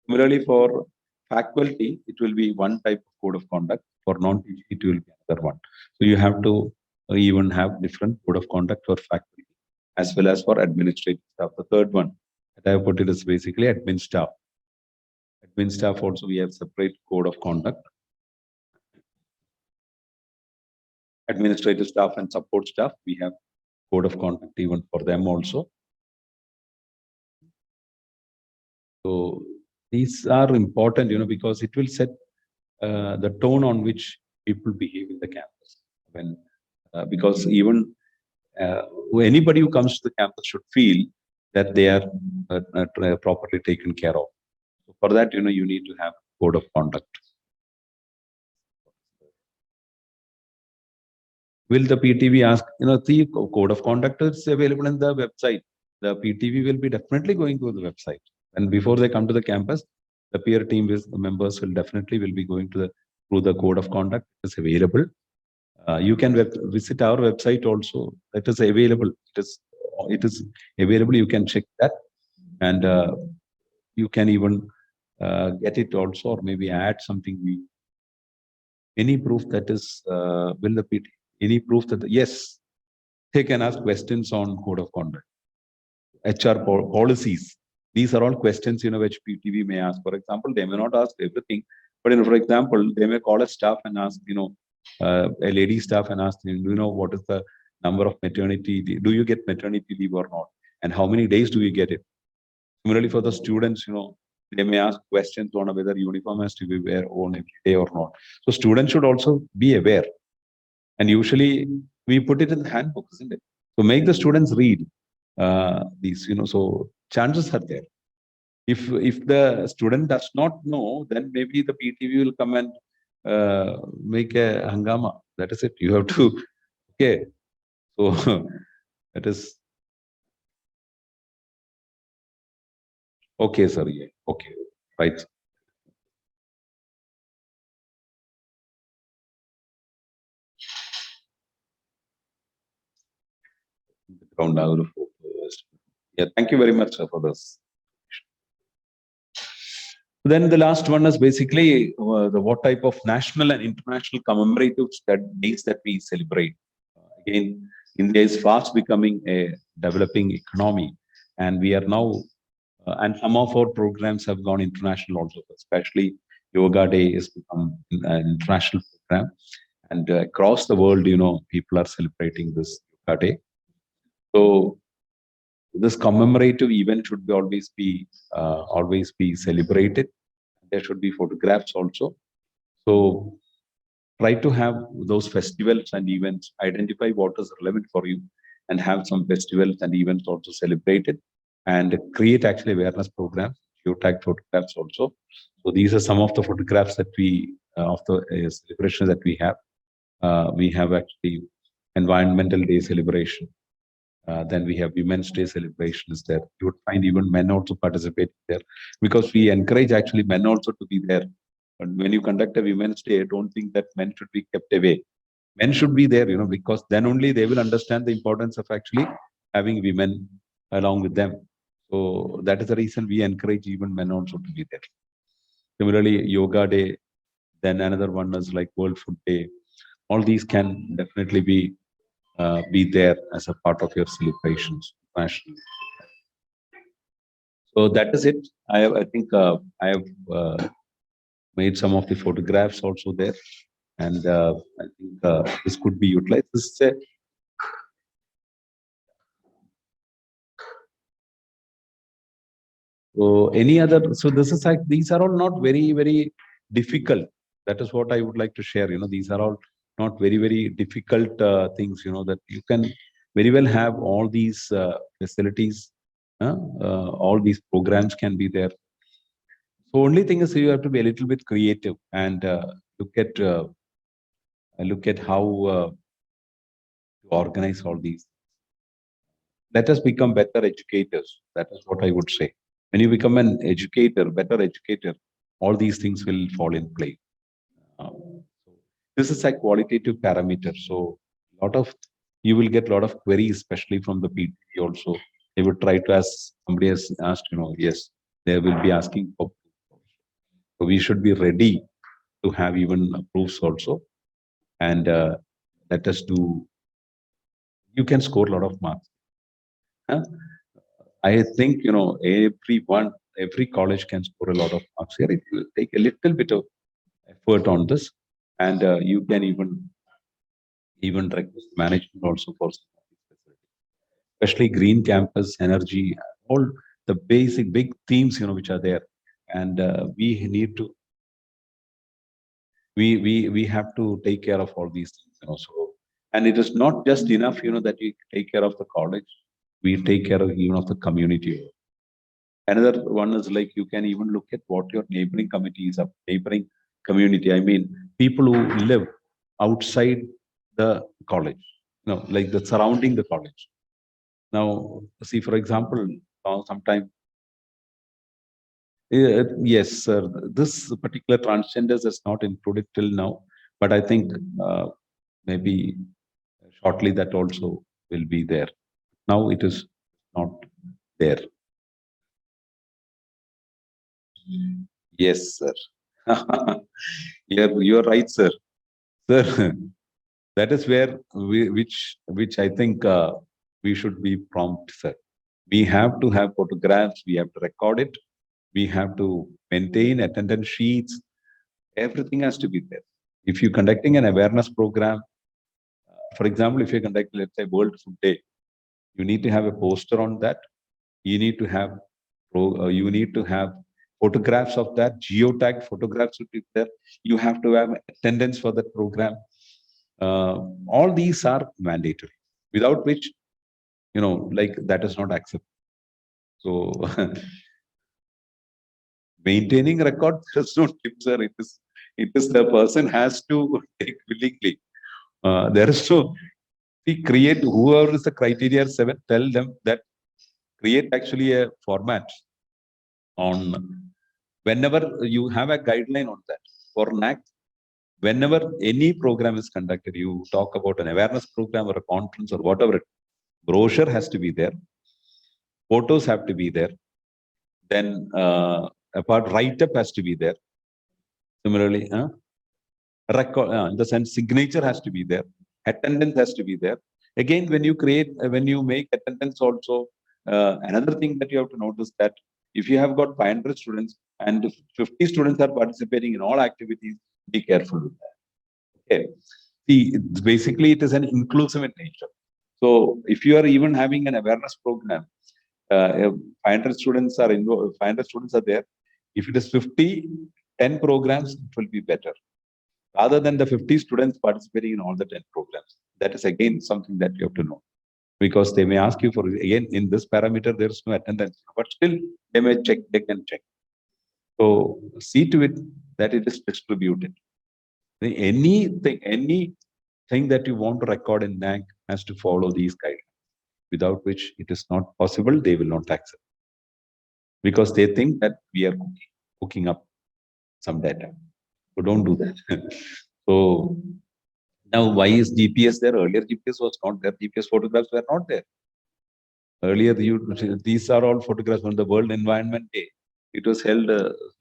Similarly, for faculty, it will be one type of code of conduct. For non-teaching, it will be another one. So you have to even have different code of conduct for faculty, as well as for administrative staff. The third one that I have put it is basically admin staff. Admin staff also, we have separate code of conduct. Administrative staff and support staff, we have code of conduct even for them also. So these are important, because it will set the tone on which people behave in the campus. when because even anybody who comes to the campus should feel that they are properly taken care of. So for that, you need to have code of conduct. Will the PTV ask? The code of conduct is available in the website. The PTV will be definitely going to the website, and before they come to the campus, the peer team members will definitely be going to through the code of conduct. It's available. You can visit our website also. It is available. It is available. You can check that, and you can even get it also, or maybe add something. Any proof that is will the PT, any proof that yes, they can ask questions on code of conduct, HR policies. These are all questions which PTV may ask. For example, they may not ask everything, but for example, they may call a staff and ask a lady staff and ask what is the number of maternity? Do you get maternity leave or not? And how many days do you get it? Similarly, for the students, they may ask questions on whether uniform has to be worn every day or not. So students should also be aware. And usually we put it in the handbook, isn't it? So make the students read these, so chances are there. If the student does not know, then maybe the PTV will come and make a hangama. That is it. You have to, okay. So that is, okay, sir. Yeah. Okay. Right. Ground level. Yeah. Thank you very much, sir, for this. Then the last one is basically the what type of national and international commemorative days that we celebrate. Again, India is fast becoming a developing economy, and we are now, and some of our programs have gone international also, especially Yoga Day has become an international program, and across the world, people are celebrating this Yoga Day. So this commemorative event should be always be celebrated. There should be photographs also. So try to have those festivals and events, identify what is relevant for you, and have some festivals and events also celebrated, and create actually awareness programs, geotag photographs also. So these are some of the photographs that we of the celebrations that we have. We have actually Environmental Day celebration. Then we have Women's Day celebrations there. You would find even men also participate there, because we encourage actually men also to be there. But when you conduct a Women's Day, I don't think that men should be kept away. Men should be there, because then only they will understand the importance of actually having women along with them. So that is the reason we encourage even men also to be there. Similarly, Yoga Day, then another one is like World Food Day. All these can definitely be there as a part of your celebrations. So that is it. I think I have made some of the photographs also there, and I think this could be utilized. This is so any other. So this is like, these are all not very difficult. That is what I would like to share. These are all not very difficult things. That you can very well have all these facilities. All these programs can be there. So only thing is you have to be a little bit creative and look at how to organize all these. Let us become better educators. That is what I would say. When you become an educator, better educator, all these things will fall in place. This is a qualitative parameter. So you will get a lot of queries, especially from the PTV also. They would try to ask, somebody has asked, yes, they will be asking for. So we should be ready to have even proofs also. And let us do, you can score a lot of marks. I think, every college can score a lot of marks here. It will take a little bit of effort on this, and you can even request management also for some of these facilities, especially green campus, energy, all the basic big themes, which are there, and we need to we have to take care of all these things. So And it is not just enough, that you take care of the college. We take care of even of the community. Another one is like you can even look at what your neighboring committees are, neighboring community. I mean, people who live outside the college, like the surrounding the college. Now, see, for example, sometime, yes, sir, this particular transgenders is not included till now, but I think maybe shortly that also will be there. Now it is not there. Yes, sir. You're right, sir. Sir, that is where which I think we should be prompt, sir. We have to have photographs. We have to record it. We have to maintain attendance sheets. Everything has to be there. If you're conducting an awareness program, for example, if you're conducting, let's say, World Food Day, you need to have a poster on that. You need to have photographs of that, geotagged photographs should be there. You have to have attendance for that program. All these are mandatory, without which, like that is not acceptable. So maintaining record, there's no tip, sir. It is the person has to take willingly. There is no, create whoever is the criteria 7, tell them that create actually a format on whenever you have a guideline on that. For Naac, whenever any program is conducted, you talk about an awareness program or a conference or whatever, brochure has to be there, photos have to be there, then apart write-up has to be there. Similarly, record, in the sense signature has to be there, attendance has to be there. Again, when you make attendance also, another thing that you have to notice that if you have got 500 students and 50 students are participating in all activities, be careful with that. Okay. See, basically it is an inclusive in nature. So if you are even having an awareness program, 500 students are involved, 500 students are there. If it is 50, 10 programs, it will be better. Rather than the 50 students participating in all the 10 programs. That is again something that you have to know. Because they may ask you for, again, in this parameter, there is no attendance, but still they can check. So see to it that it is distributed. Anything that you want to record in Naac has to follow these guidelines, without which it is not possible, they will not accept. Because they think that we are cooking up some data. So don't do that. So now why is GPS there? Earlier GPS was not there. GPS photographs were not there. Earlier, these are all photographs on the World Environment Day. It was held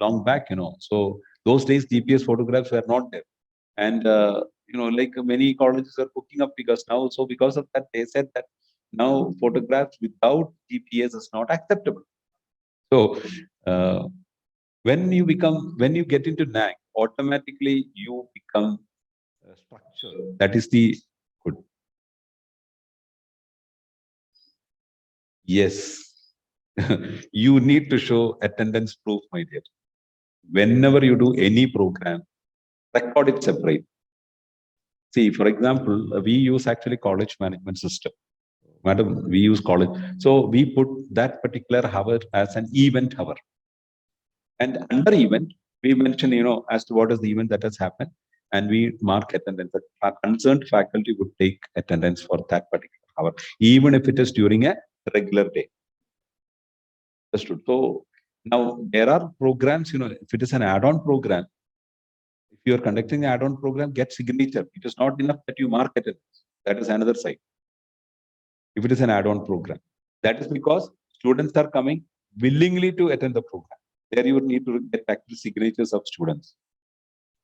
long back, So those days, GPS photographs were not there. And, like many colleges are cooking up because now, so because of that, they said that now photographs without GPS is not acceptable. So when you get into Naac, automatically you become structured. That is the good. Yes. You need to show attendance proof, my dear. Whenever you do any program, record it separate. See, for example, we use actually college management system. Madam, we use college. So we put that particular hour as an event hour. And under event, we mention, as to what is the event that has happened. And we mark attendance. Our concerned faculty would take attendance for that particular hour, even if it is during a regular day. Understood. So now there are programs, if it is an add-on program, if you are conducting an add-on program, get signature. It is not enough that you mark attendance. That is another side. If it is an add-on program, that is because students are coming willingly to attend the program. There you would need to get active signatures of students.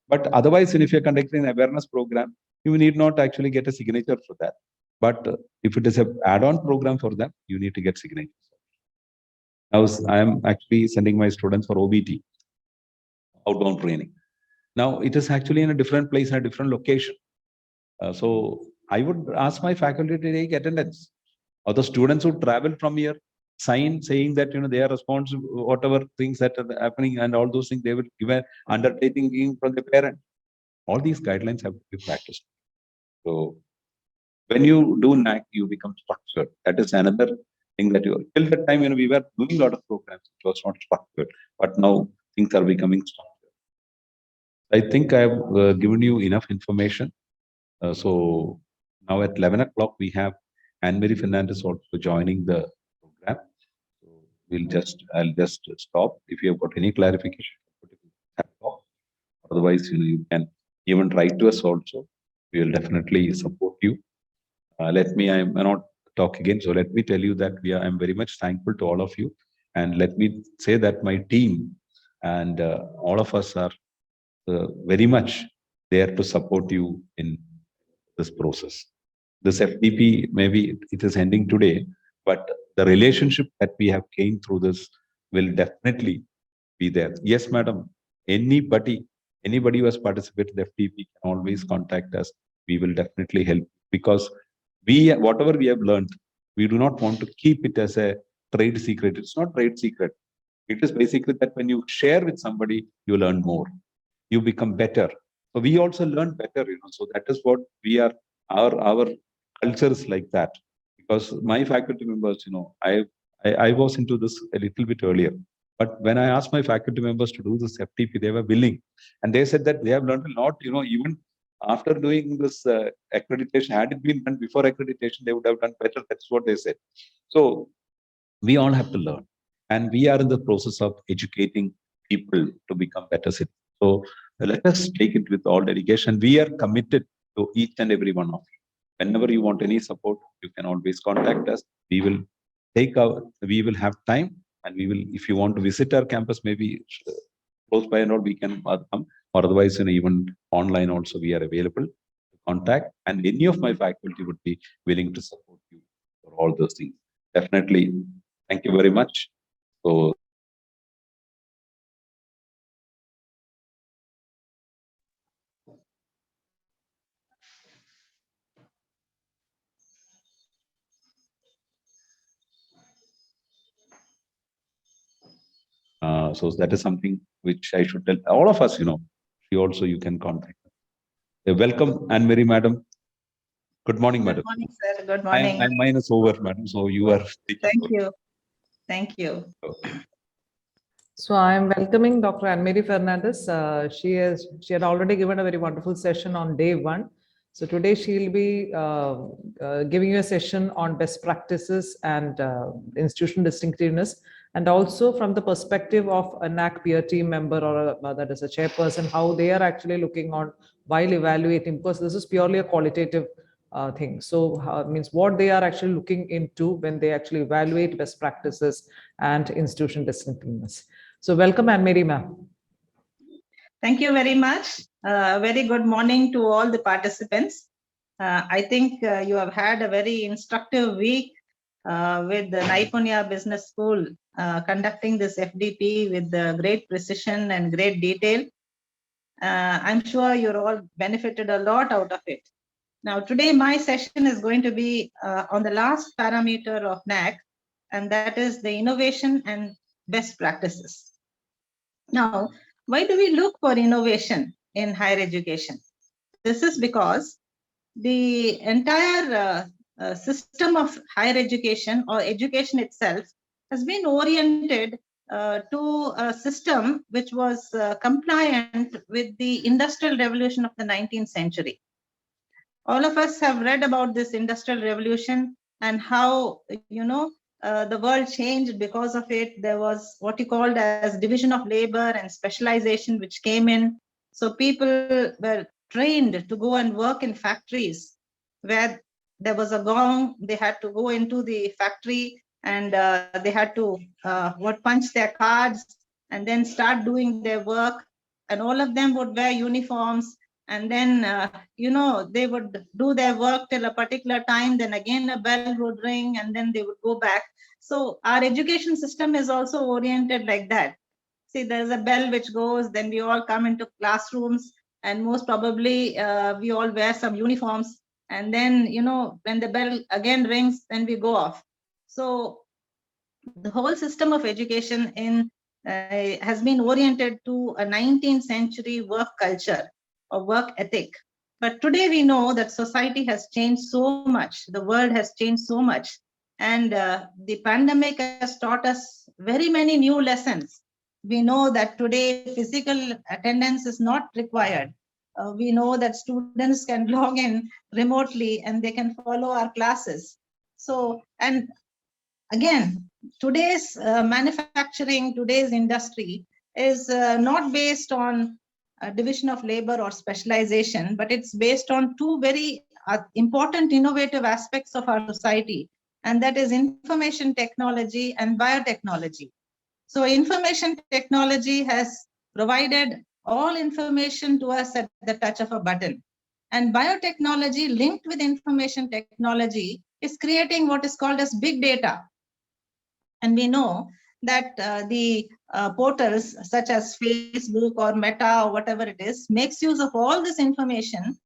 But otherwise, if you're conducting an awareness program, you need not actually get a signature for that. But if it is an add-on program for them, you need to get signatures. I am actually sending my students for OBT, outbound training. Now it is actually in a different place, in a different location. So I would ask my faculty to take attendance. Or the students who travel from here, sign saying that they are responsible, whatever things that are happening and all those things, they will give an undertaking from the parent. All these guidelines have to be practiced. So When you do Naac, you become structured. That is another thing that you, till that time, we were doing a lot of programs. It was not structured, but now things are becoming structured. I think I have given you enough information. So now at 11 o'clock, we have Anne-Marie Fernandez also joining the program. So I'll just stop. If you have got any clarification, otherwise, you can even write to us also. We will definitely support you. I may not talk again. So let me tell you that I'm very much thankful to all of you. And let me say that my team and all of us are very much there to support you in this process. This FDP, maybe it is ending today, but the relationship that we have gained through this will definitely be there. Yes, madam. Anybody who has participated in FDP can always contact us. We will definitely help because whatever we have learned, we do not want to keep it as a trade secret. It's not trade secret. It is basically that when you share with somebody, you learn more. You become better. So we also learn better, So that is what we are. Our culture is like that. Because my faculty members, I was into this a little bit earlier. But when I asked my faculty members to do this FTP, they were willing, and they said that they have learned a lot. Even after doing this accreditation, had it been done before accreditation, they would have done better. That's what they said. So we all have to learn, and we are in the process of educating people to become better citizens. So let us take it with all dedication. We are committed to each and every one of you. Whenever you want any support, you can always contact us. We will have time, and we will, if you want to visit our campus, maybe close by and all, we can come, or otherwise, even online also, we are available to contact, and any of my faculty would be willing to support you for all those things. Definitely. Thank you very much. So, so that is something which I should tell all of us. You can contact. Welcome, Anne-Marie, madam. Good morning, madam. Good morning, sir. Good morning. Mine is over, madam. So you are speaking. Thank you. Thank you. So I'm welcoming Dr. Anne-Marie Fernandez. She had already given a very wonderful session on day 1. So today she'll be giving you a session on best practices and institutional distinctiveness, and also from the perspective of a Naac peer team member or that is a chairperson, how they are actually looking on while evaluating, because this is purely a qualitative thing. So means what they are actually looking into when they actually evaluate best practices and institution distinctiveness. So welcome, Anne-Marie, ma'am. Thank you very much. Very good morning to all the participants. I think you have had a very instructive week with the Naipunya Business School conducting this FDP with great precision and great detail. I'm sure you're all benefited a lot out of it. Now, today my session is going to be on the last parameter of Naac, and that is the innovation and best practices. Now, why do we look for innovation in higher education? This is because the entire system of higher education or education itself has been oriented to a system which was compliant with the industrial revolution of the 19th century. All of us have read about this industrial revolution and how, the world changed because of it. There was what you called as division of labor and specialization, which came in. So people were trained to go and work in factories where there was a gong. They had to go into the factory and they had to punch their cards and then start doing their work. And all of them would wear uniforms. And then, they would do their work till a particular time, then again a bell would ring, and then they would go back. So our education system is also oriented like that. See, there's a bell which goes, then we all come into classrooms, and most probably we all wear some uniforms. And then, when the bell again rings, then we go off. So the whole system of education has been oriented to a 19th century work culture or work ethic. But today we know that society has changed so much, the world has changed so much, and the pandemic has taught us very many new lessons. We know that today physical attendance is not required. We know that students can log in remotely and they can follow our classes. So, and again, today's manufacturing, today's industry is not based on division of labor or specialization, but it's based on two very important innovative aspects of our society, and that is information technology and biotechnology. So information technology has provided all information to us at the touch of a button. And biotechnology linked with information technology is creating what is called as big data. And we know that the portals such as Facebook or Meta or whatever it is makes use of all this information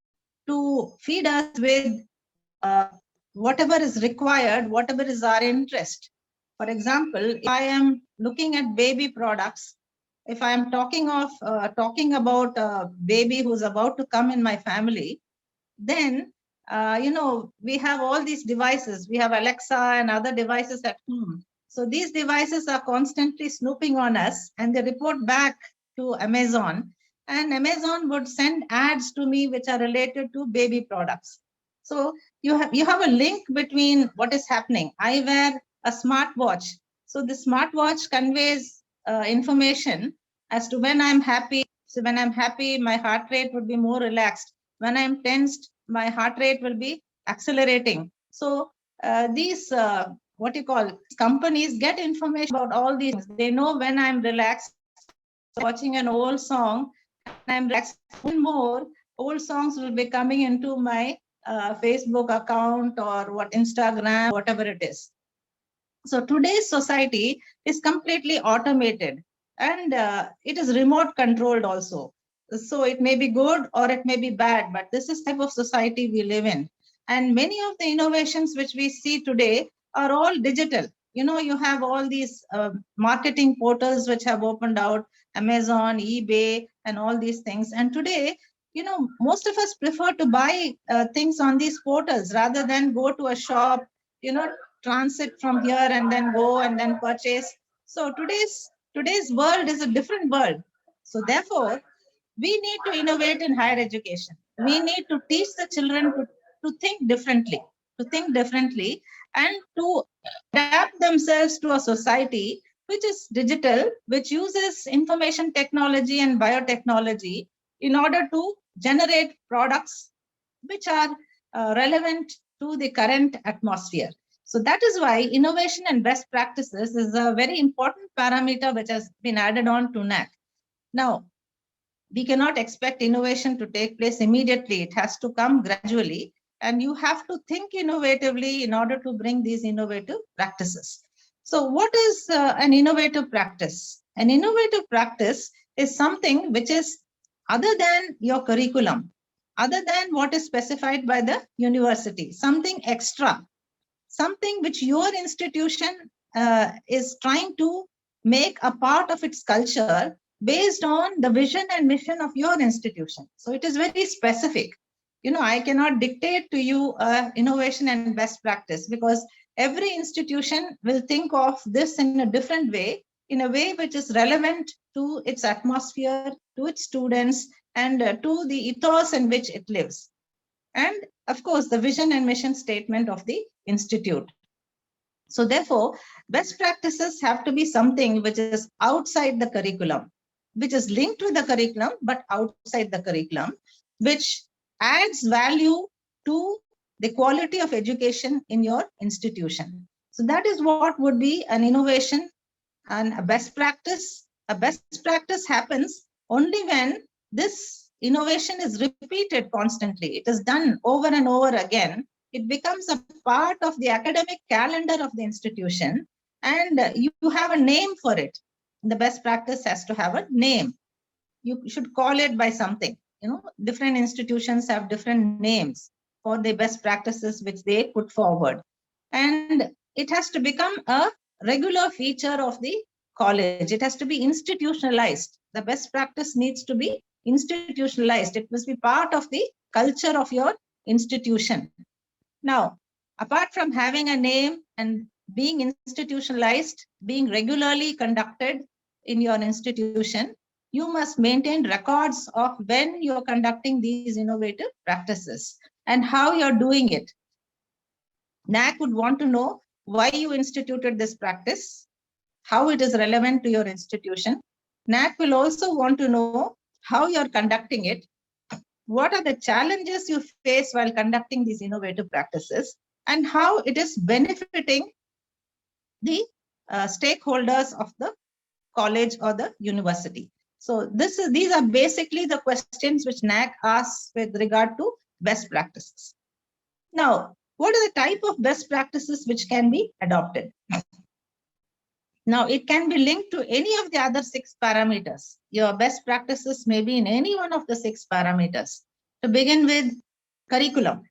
to feed us with whatever is required, whatever is our interest. For example, if I am looking at baby products, if I am talking about a baby who's about to come in my family, then we have all these devices. We have Alexa and other devices at home. So these devices are constantly snooping on us, and they report back to Amazon, and Amazon would send ads to me which are related to baby products. So you have a link between what is happening. I wear a smartwatch. So the smartwatch conveys information as to when I'm happy. So when I'm happy, my heart rate would be more relaxed. When I'm tensed, my heart rate will be accelerating. So these companies get information about all these things. They know when I'm relaxed, watching an old song, and I'm relaxed. More old songs will be coming into my Facebook account or Instagram, whatever it is. So today's society is completely automated, and it is remote controlled also. So it may be good or it may be bad, but this is the type of society we live in. And many of the innovations which we see today are all digital. You have all these marketing portals which have opened out, Amazon, eBay, and all these things. And today, most of us prefer to buy things on these portals rather than go to a shop, transit from here and then go and then purchase. So today's world is a different world. So therefore, we need to innovate in higher education. We need to teach the children to think differently, and to adapt themselves to a society which is digital, which uses information technology and biotechnology in order to generate products which are relevant to the current atmosphere. So that is why innovation and best practices is a very important parameter which has been added on to Naac. Now, we cannot expect innovation to take place immediately. It has to come gradually, and you have to think innovatively in order to bring these innovative practices. So what is an innovative practice? An innovative practice is something which is other than your curriculum, other than what is specified by the university, something extra, something which your institution is trying to make a part of its culture based on the vision and mission of your institution. So it is very specific. I cannot dictate to you innovation and best practice, because every institution will think of this in a different way, in a way which is relevant to its atmosphere, to its students, and to the ethos in which it lives. And of course, the vision and mission statement of the institute. So therefore, best practices have to be something which is outside the curriculum, which is linked with the curriculum, but outside the curriculum, which adds value to the quality of education in your institution. So that is what would be an innovation and a best practice. A best practice happens only when this innovation is repeated constantly. It is done over and over again. It becomes a part of the academic calendar of the institution, and you have a name for it. The best practice has to have a name. You should call it by something. Different institutions have different names for the best practices which they put forward. And it has to become a regular feature of the college. It has to be institutionalized. The best practice needs to be institutionalized. It must be part of the culture of your institution. Now, apart from having a name and being institutionalized, being regularly conducted in your institution, you must maintain records of when you're conducting these innovative practices and how you're doing it. Naac would want to know why you instituted this practice, how it is relevant to your institution. Naac will also want to know how you're conducting it, what are the challenges you face while conducting these innovative practices, and how it is benefiting the stakeholders of the college or the university. So these are basically the questions which Naac asks with regard to best practices. Now, what are the type of best practices which can be adopted? Now, it can be linked to any of the other 6 parameters. Your best practices may be in any one of the 6 parameters. To begin with, curriculum.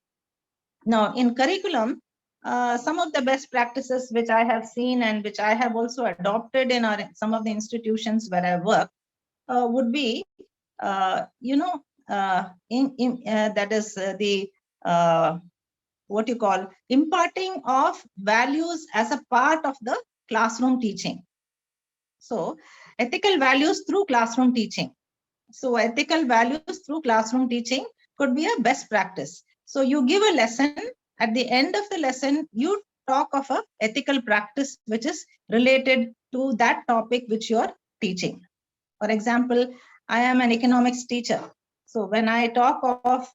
Now, in curriculum, some of the best practices which I have seen and which I have also adopted in some of the institutions where I work would be, that is what you call imparting of values as a part of the classroom teaching. So, ethical values through classroom teaching. So, ethical values through classroom teaching could be a best practice. So, you give a lesson. At the end of the lesson, you talk of an ethical practice which is related to that topic which you are teaching. For example, I am an economics teacher. So when I talk of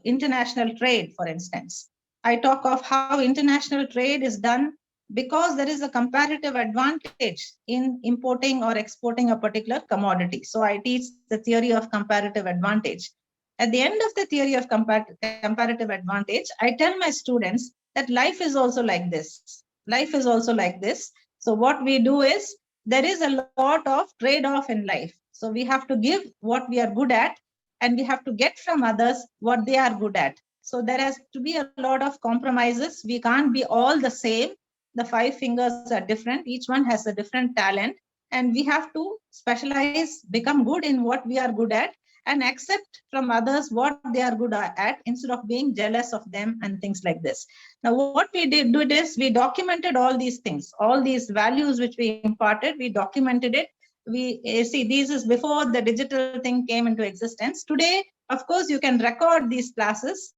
international trade, for instance, I talk of how international trade is done because there is a comparative advantage in importing or exporting a particular commodity. So I teach the theory of comparative advantage. At the end of the theory of comparative advantage, I tell my students that life is also like this. Life is also like this. So what we do is, there is a lot of trade-off in life. So we have to give what we are good at, and we have to get from others what they are good at. So there has to be a lot of compromises. We can't be all the same. The 5 fingers are different. Each one has a different talent. And we have to specialize, become good in what we are good at, and accept from others what they are good at instead of being jealous of them and things like this. Now, what we did is we documented all these things, all these values which we imparted, we documented it. We see, this is before the digital thing came into existence. Today, of course, you can record these classes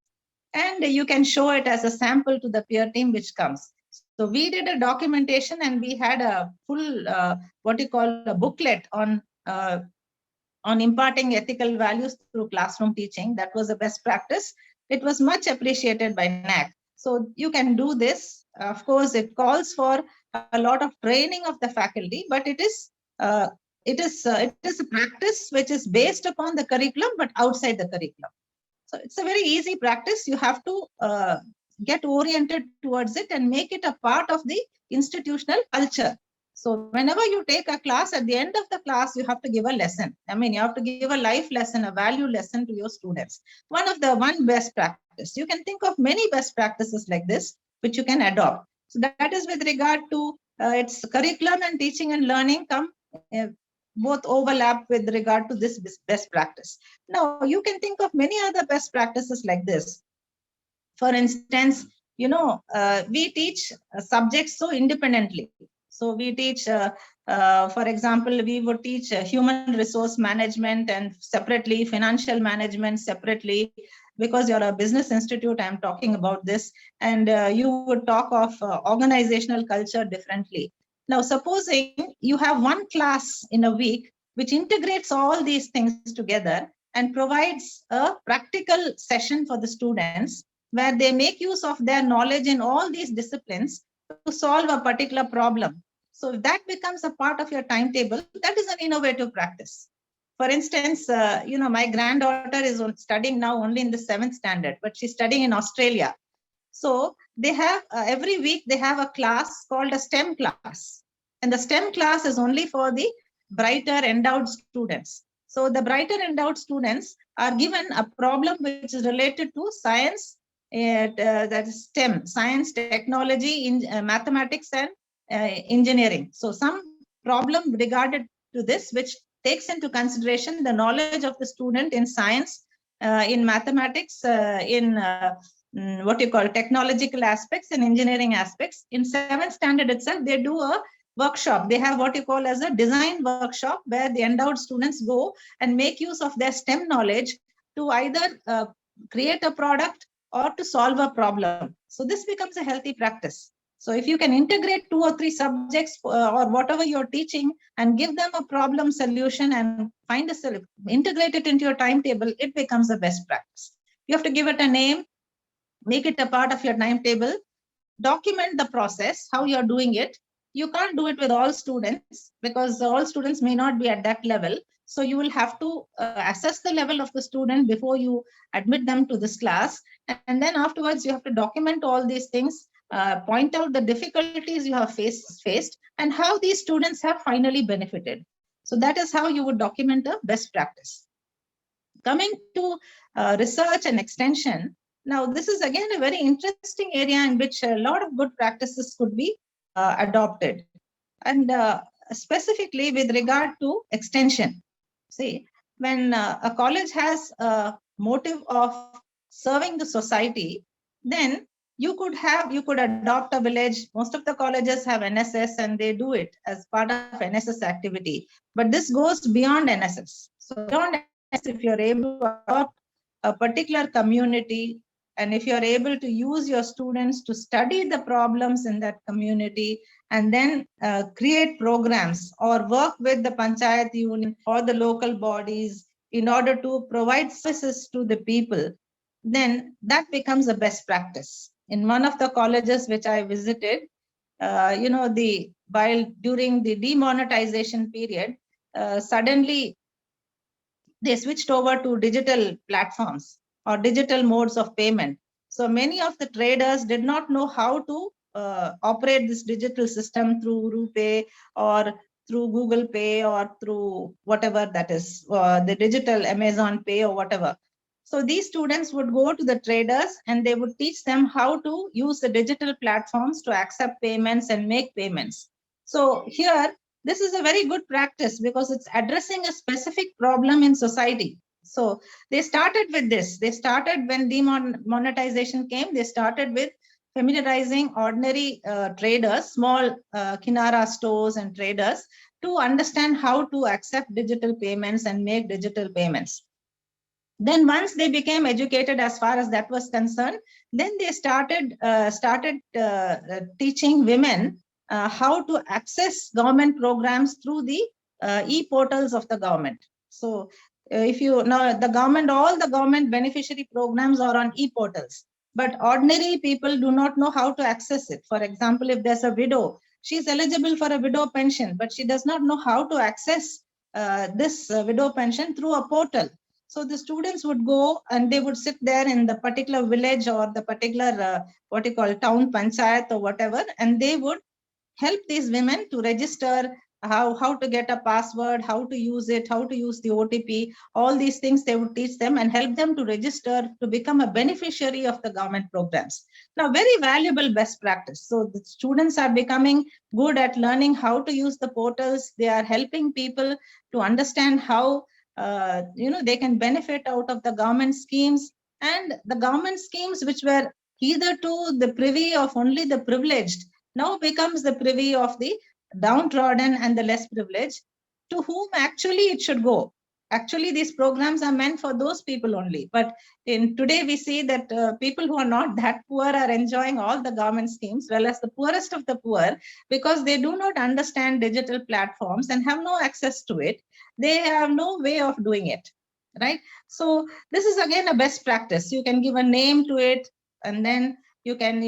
and you can show it as a sample to the peer team which comes. So we did a documentation and we had a full, what you call a booklet on imparting ethical values through classroom teaching. That was a best practice. It was much appreciated by Naac. So you can do this. Of course, it calls for a lot of training of the faculty, but it is a practice which is based upon the curriculum, but outside the curriculum. So it's a very easy practice. You have to get oriented towards it and make it a part of the institutional culture. So whenever you take a class, at the end of the class, you have to give a lesson. I mean, you have to give a life lesson, a value lesson to your students. One best practice. You can think of many best practices like this, which you can adopt. So that is with regard to its curriculum, and teaching and learning come both overlap with regard to this best practice. Now, you can think of many other best practices like this. For instance, we teach subjects so independently. So we teach, for example, we would teach human resource management and separately, financial management separately, because you're a business institute, I'm talking about this, and you would talk of organizational culture differently. Now, supposing you have one class in a week which integrates all these things together and provides a practical session for the students where they make use of their knowledge in all these disciplines to solve a particular problem. So if that becomes a part of your timetable, that is an innovative practice. For instance, my granddaughter is studying now only in the 7th standard, but she's studying in Australia. So they have, every week they have a class called a STEM class. And the STEM class is only for the brighter endowed students. So the brighter endowed students are given a problem which is related to science, that is STEM, science, technology, mathematics, and engineering. So some problem regarded to this, which takes into consideration the knowledge of the student in science, in mathematics, in what you call technological aspects and engineering aspects. In 7th standard itself, they do a workshop. They have what you call as a design workshop, where the endowed students go and make use of their STEM knowledge to either create a product or to solve a problem. So this becomes a healthy practice. So if you can integrate 2 or 3 subjects or whatever you're teaching and give them a problem solution and find a solution, integrate it into your timetable, it becomes the best practice. You have to give it a name, make it a part of your timetable, document the process, how you're doing it. You can't do it with all students because all students may not be at that level. So you will have to assess the level of the student before you admit them to this class. And then afterwards, you have to document all these things, point out the difficulties you have faced and how these students have finally benefited. So that is how you would document a best practice. Coming to research and extension, now this is again a very interesting area in which a lot of good practices could be adopted. And specifically with regard to extension. See, when a college has a motive of serving the society, then you could adopt a village. Most of the colleges have NSS and they do it as part of NSS activity. But this goes beyond NSS. So beyond NSS, if you're able to adopt a particular community, and if you're able to use your students to study the problems in that community and then create programs or work with the panchayat union or the local bodies in order to provide services to the people, then that becomes a best practice. In one of the colleges which I visited, while during the demonetization period, suddenly they switched over to digital platforms or digital modes of payment. So many of the traders did not know how to operate this digital system through RuPay or through Google Pay or through whatever that is, the digital Amazon Pay or whatever. So these students would go to the traders and they would teach them how to use the digital platforms to accept payments and make payments. So here, this is a very good practice because it's addressing a specific problem in society. So they started with this. They started when demonetization came, they started with familiarizing ordinary traders, small Kinara stores and traders to understand how to accept digital payments and make digital payments. Then once they became educated as far as that was concerned, then they started teaching women how to access government programs through the e-portals of the government. So if you know the government, all the government beneficiary programs are on e-portals, but ordinary people do not know how to access it. For example, if there's a widow, she's eligible for a widow pension, but she does not know how to access this widow pension through a portal. So the students would go and they would sit there in the particular village or the particular what you call town panchayat or whatever, and they would help these women to register, how to get a password, how to use it, how to use the OTP, all these things they would teach them and help them to register to become a beneficiary of the government programs. Now, very valuable best practice. So the students are becoming good at learning how to use the portals. They are helping people to understand how they can benefit out of the government schemes, and the government schemes which were hitherto the privy of only the privileged now becomes the privy of the downtrodden and the less privileged, to whom actually it should go. Actually, these programs are meant for those people only. But in today, we see that people who are not that poor are enjoying all the government schemes, whereas the poorest of the poor, because they do not understand digital platforms and have no access to it, they have no way of doing it, right? So this is again a best practice. You can give a name to it, and then you can,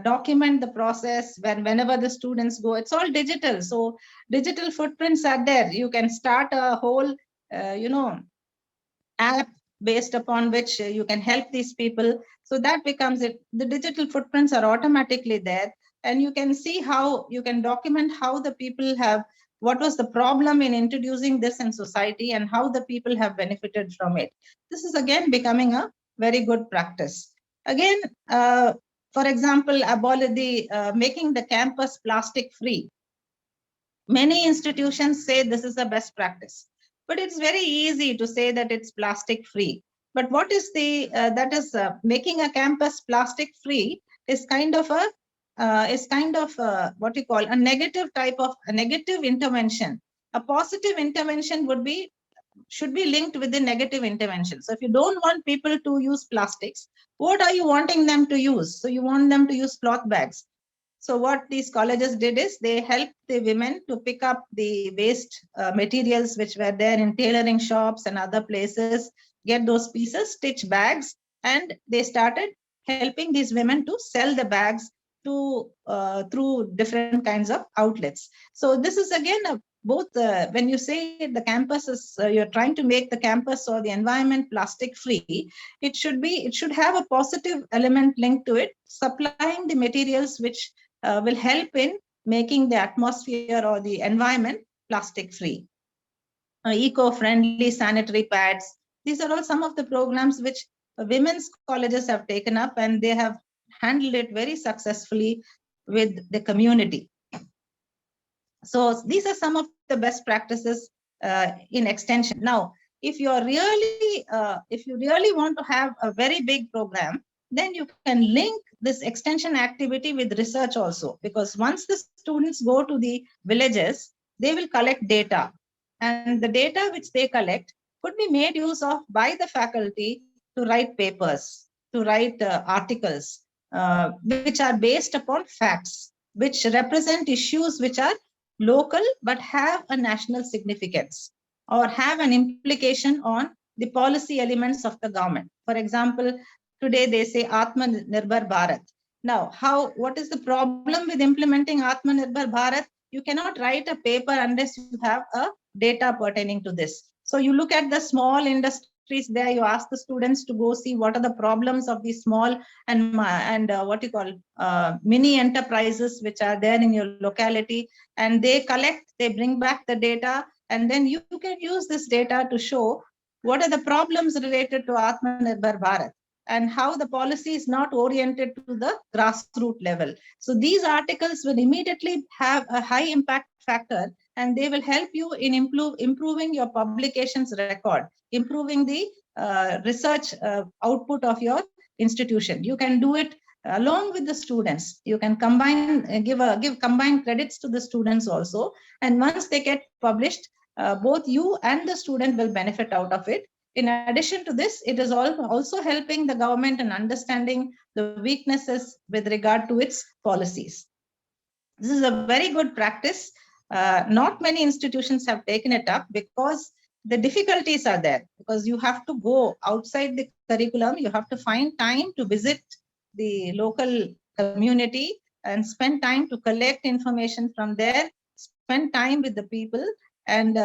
document the process whenever the students go. It's all digital, so digital footprints are there. You can start a whole app based upon which you can help these people. So that becomes it. The digital footprints are automatically there, and you can see how you can document how the people have, what was the problem in introducing this in society and how the people have benefited from it. This is again becoming a very good practice. Again, for example, making the campus plastic free. Many institutions say this is the best practice, but it's very easy to say that it's plastic free. But what is the making a campus plastic free is kind of what you call a negative type of a negative intervention. A positive intervention should be linked with the negative intervention. So if you don't want people to use plastics, what are you wanting them to use? So you want them to use cloth bags. So what these colleges did is they helped the women to pick up the waste materials which were there in tailoring shops and other places, get those pieces, stitch bags, and they started helping these women to sell the bags to through different kinds of outlets. So this is again both when you say the campus is you're trying to make the campus or the environment plastic free, it should have a positive element linked to it, supplying the materials which will help in making the atmosphere or the environment plastic free. Eco-friendly sanitary pads. These are all some of the programs which women's colleges have taken up, and they have handled it very successfully with the community. So these are some of the best practices in extension. Now, if you really want to have a very big program, then you can link this extension activity with research also, because once the students go to the villages, they will collect data, and the data which they collect could be made use of by the faculty to write papers, to write articles, which are based upon facts, which represent issues which are local but have a national significance or have an implication on the policy elements of the government. For example, today they say Atmanirbhar Bharat. Now, what is the problem with implementing Atmanirbhar Bharat? You cannot write a paper unless you have a data pertaining to this. So you look at the small industries there, you ask the students to go see what are the problems of these small and what you call mini enterprises which are there in your locality, and they bring back the data, and then you can use this data to show what are the problems related to Atmanirbhar Bharat and how the policy is not oriented to the grassroots level. So these articles will immediately have a high impact factor, and they will help you in improving your publications record, improving the research output of your institution. You can do it along with the students. You can give combined credits to the students also, and once they get published, both you and the student will benefit out of it. In addition to this, it is also helping the government in understanding the weaknesses with regard to its policies. This is a very good practice. Not many institutions have taken it up because the difficulties are there, because you have to go outside the curriculum, you have to find time to visit the local community and spend time to collect information from there, spend time with the people, and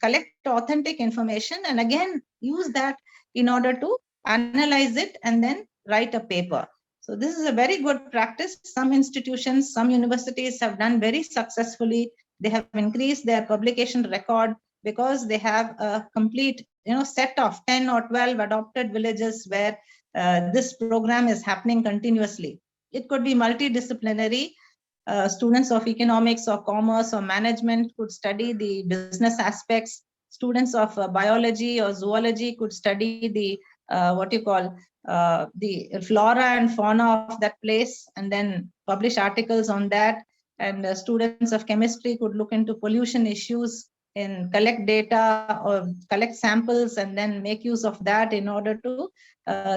collect authentic information, and again use that in order to analyze it and then write a paper. So this is a very good practice. Some institutions, some universities have done very successfully. They have increased their publication record because they have a complete set of 10 or 12 adopted villages where this program is happening continuously. It could be multidisciplinary. Students of economics or commerce or management could study the business aspects. Students of biology or zoology could study the the flora and fauna of that place and then publish articles on that. And students of chemistry could look into pollution issues and collect data or collect samples and then make use of that in order to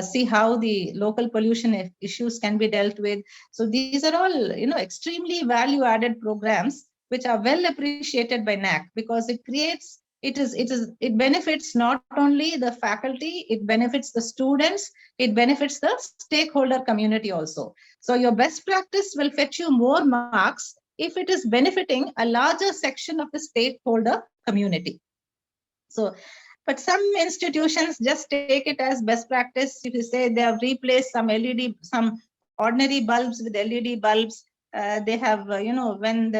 see how the local pollution issues can be dealt with. So these are all extremely value added programs which are well appreciated by Naac, because it benefits not only the faculty, it benefits the students, it benefits the stakeholder community also. So your best practice will fetch you more marks if it is benefiting a larger section of the stakeholder community. So, but some institutions just take it as best practice. If you say they have replaced some ordinary bulbs with LED bulbs, they have, when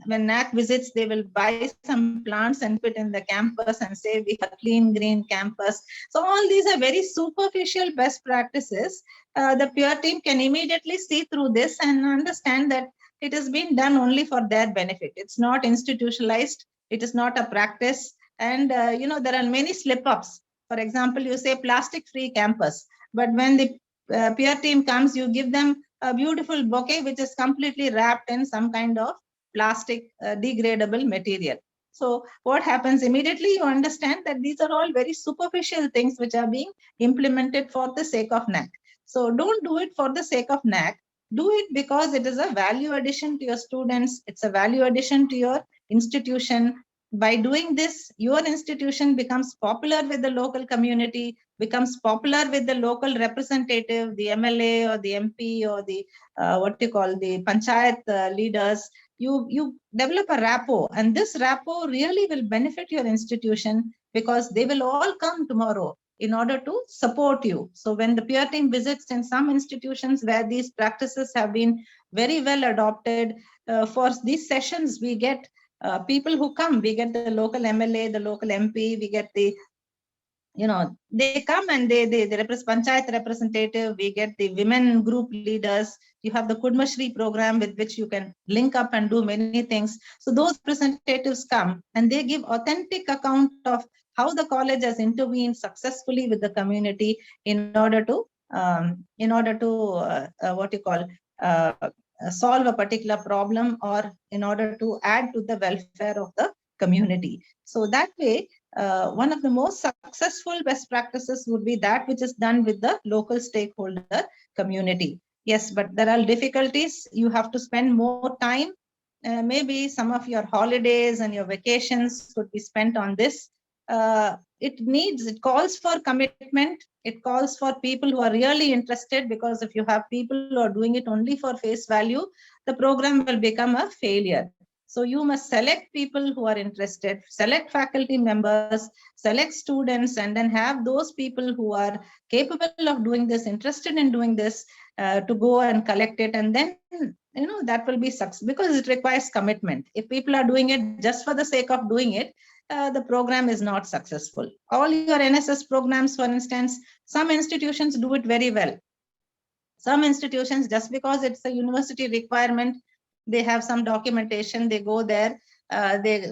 Naac visits, they will buy some plants and put in the campus and say we have clean green campus. So all these are very superficial best practices. The peer team can immediately see through this and understand that it has been done only for their benefit. It's not institutionalized. It is not a practice. And, there are many slip-ups. For example, you say plastic-free campus, but when the peer team comes, you give them a beautiful bouquet, which is completely wrapped in some kind of plastic degradable material. So what happens immediately, you understand that these are all very superficial things which are being implemented for the sake of Naac. So don't do it for the sake of Naac. Do it because it is a value addition to your students. It's a value addition to your institution. By doing this, your institution becomes popular with the local community, becomes popular with the local representative, the MLA or the MP or the the panchayat leaders. You develop a rapport, and this rapport really will benefit your institution because they will all come tomorrow in order to support you. So when the peer team visits in some institutions where these practices have been very well adopted, for these sessions, we get people who come, we get the local MLA, the local MP, we get the, they come and they represent panchayat representative, we get the women group leaders, you have the Kudmashri program with which you can link up and do many things. So those representatives come and they give authentic account of how the college has intervened successfully with the community in order to solve a particular problem or in order to add to the welfare of the community. So that way, one of the most successful best practices would be that which is done with the local stakeholder community. Yes, but there are difficulties. You have to spend more time. Maybe some of your holidays and your vacations could be spent on this. It calls for commitment. It calls for people who are really interested, because if you have people who are doing it only for face value, the program will become a failure. So you must select people who are interested, select faculty members, select students, and then have those people who are capable of doing this, interested in doing this, to go and collect it. And then, that will be success, because it requires commitment. If people are doing it just for the sake of doing it, the program is not successful. All your NSS programs, for instance, some institutions do it very well. Some institutions, just because it's a university requirement, they have some documentation, they go there, they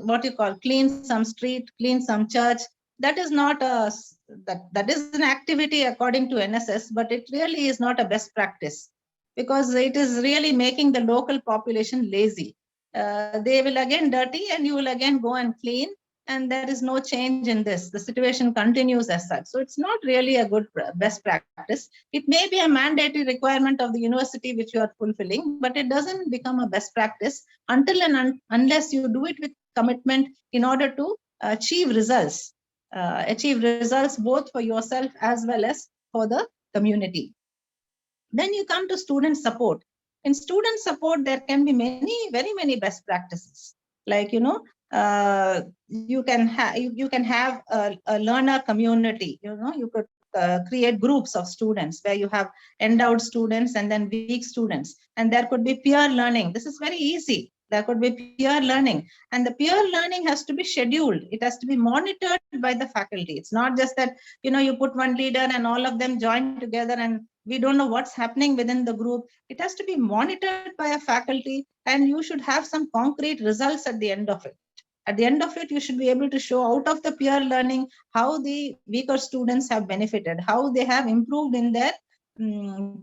clean some street, clean some church. That is not that is an activity according to NSS, but it really is not a best practice, because it is really making the local population lazy. They will again dirty and you will again go and clean, and there is no change in this. The situation continues as such. So it's not really a good best practice. It may be a mandatory requirement of the university which you are fulfilling, but it doesn't become a best practice until and unless you do it with commitment in order to achieve results both for yourself as well as for the community. Then you come to student support. In student support, there can be very many best practices. Like, you can have a learner community. You could create groups of students where you have endowed students and then weak students, and there could be peer learning. This is very easy. There could be peer learning, and the peer learning has to be scheduled. It has to be monitored by the faculty. It's not just that you put one leader and all of them join together and we don't know what's happening within the group. It has to be monitored by a faculty, and you should have some concrete results at the end of it. At the end of it, you should be able to show out of the peer learning how the weaker students have benefited, how they have improved in their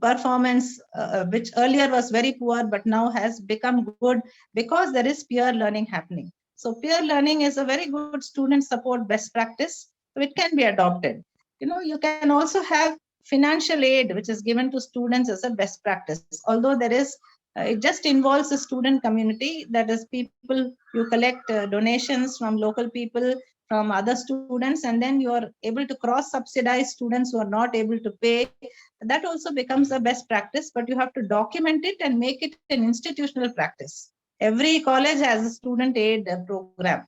performance, which earlier was very poor, but now has become good because there is peer learning happening. So peer learning is a very good student support best practice. So it can be adopted. You can also have financial aid, which is given to students as a best practice. Although there is, it just involves the student community. That is, people, you collect donations from local people, from other students, and then you are able to cross-subsidize students who are not able to pay. That also becomes a best practice, but you have to document it and make it an institutional practice. Every college has a student aid program,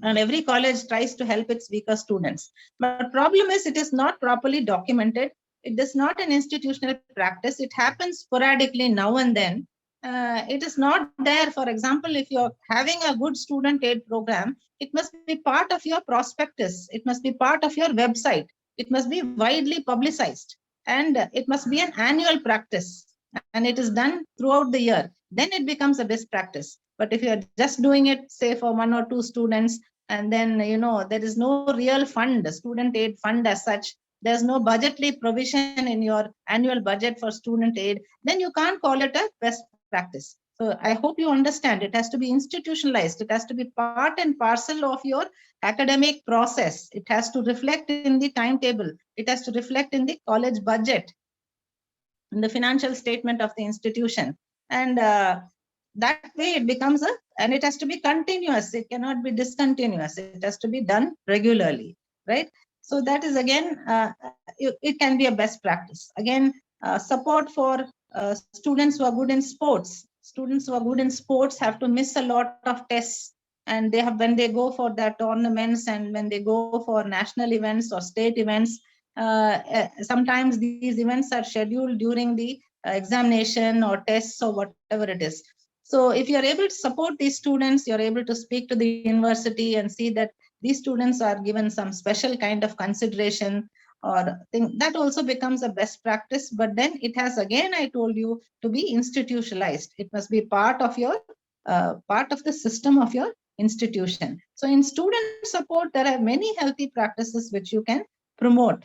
and every college tries to help its weaker students. But problem is, it is not properly documented. It is not an institutional practice. It happens sporadically now and then. It is not there. For example, if you're having a good student aid program, it must be part of your prospectus. It must be part of your website. It must be widely publicized, and it must be an annual practice, and it is done throughout the year. then it becomes a best practice. But if you're just doing it, say for 1 or 2 students, and then, there is no real fund, student aid fund as such, there's no budgetary provision in your annual budget for student aid, then you can't call it a best practice. So I hope you understand, it has to be institutionalized. It has to be part and parcel of your academic process. It has to reflect in the timetable. It has to reflect in the college budget, in the financial statement of the institution. And that way it becomes and it has to be continuous. It cannot be discontinuous. It has to be done regularly, right? So that is again, it can be a best practice. Again, support for students who are good in sports. Students who are good in sports have to miss a lot of tests, and when they go for their tournaments and when they go for national events or state events, sometimes these events are scheduled during the examination or tests or whatever it is. So if you're able to support these students, you're able to speak to the university and see that these students are given some special kind of consideration or thing, that also becomes a best practice. But then it has, again, I told you, to be institutionalized. It must be part of the system of your institution. So in student support, there are many healthy practices which you can promote.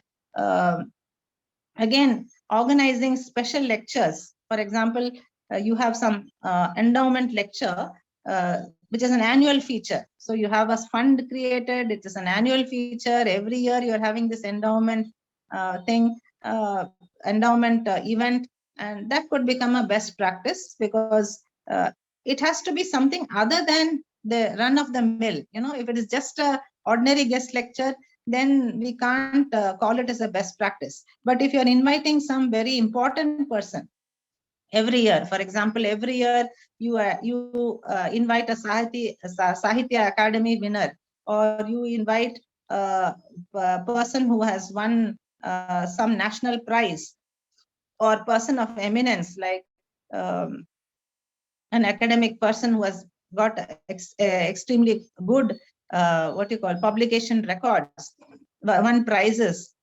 Again, organizing special lectures. For example, you have some endowment lecture, which is an annual feature. So you have a fund created. It is an annual feature. Every year you are having this endowment endowment event, and that could become a best practice, because it has to be something other than the run of the mill. If it is just a ordinary guest lecture, then we can't call it as a best practice. But if you're inviting some very important person every year, for example, every year you invite a Sahitya Academy winner, or you invite a person who has won some national prize, or person of eminence, like an academic person who has got extremely good publication records, won prizes.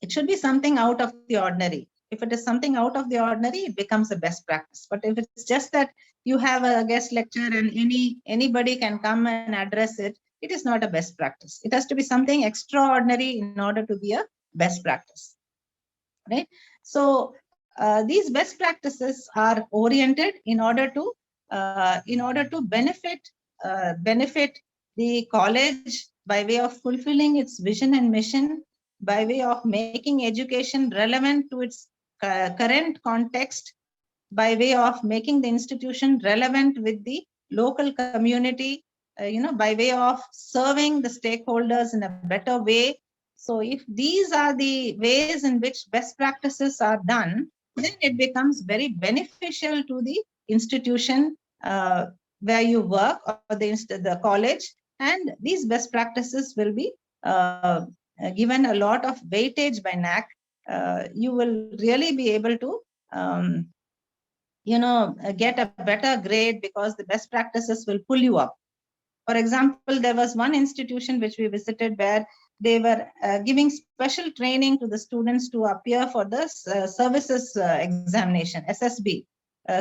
It should be something out of the ordinary. If it is something out of the ordinary, it becomes a best practice. But if it's just that you have a guest lecture and anybody can come and address it, it is not a best practice. It has to be something extraordinary in order to be a best practice, right? So these best practices are oriented in order to benefit the college by way of fulfilling its vision and mission, by way of making education relevant to its current context, by way of making the institution relevant with the local community, by way of serving the stakeholders in a better way. So if these are the ways in which best practices are done, then it becomes very beneficial to the institution where you work, or the college, and these best practices will be given a lot of weightage by Naac. You will really be able to get a better grade, because the best practices will pull you up. For example, there was one institution which we visited where they were giving special training to the students to appear for the services examination, SSB,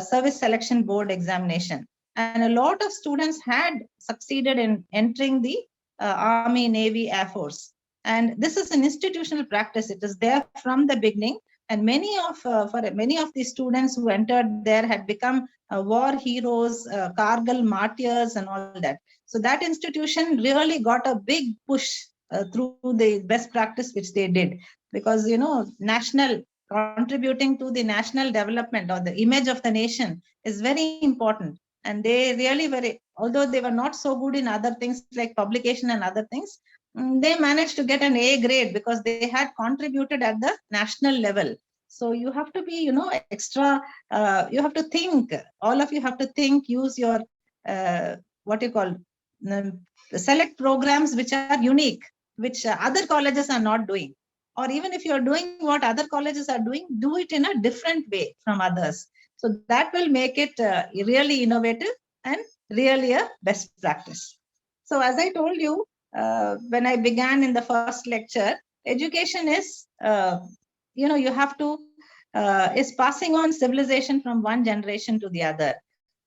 Service Selection Board examination. And a lot of students had succeeded in entering the Army, Navy, Air Force. And this is an institutional practice. It is there from the beginning. And many of the students who entered there had become war heroes, Kargil martyrs, and all that. So that institution really got a big push through the best practice which they did, because contributing to the national development or the image of the nation is very important. And they really although they were not so good in other things like publication and other things, they managed to get an A grade because they had contributed at the national level. So you have to be, extra, you have to think, all of you have to think, use your, select programs which are unique, which other colleges are not doing. Or even if you're doing what other colleges are doing, do it in a different way from others. So that will make it really innovative and really a best practice. So as I told you, when I began in the first lecture, education is, you have to is passing on civilization from one generation to the other.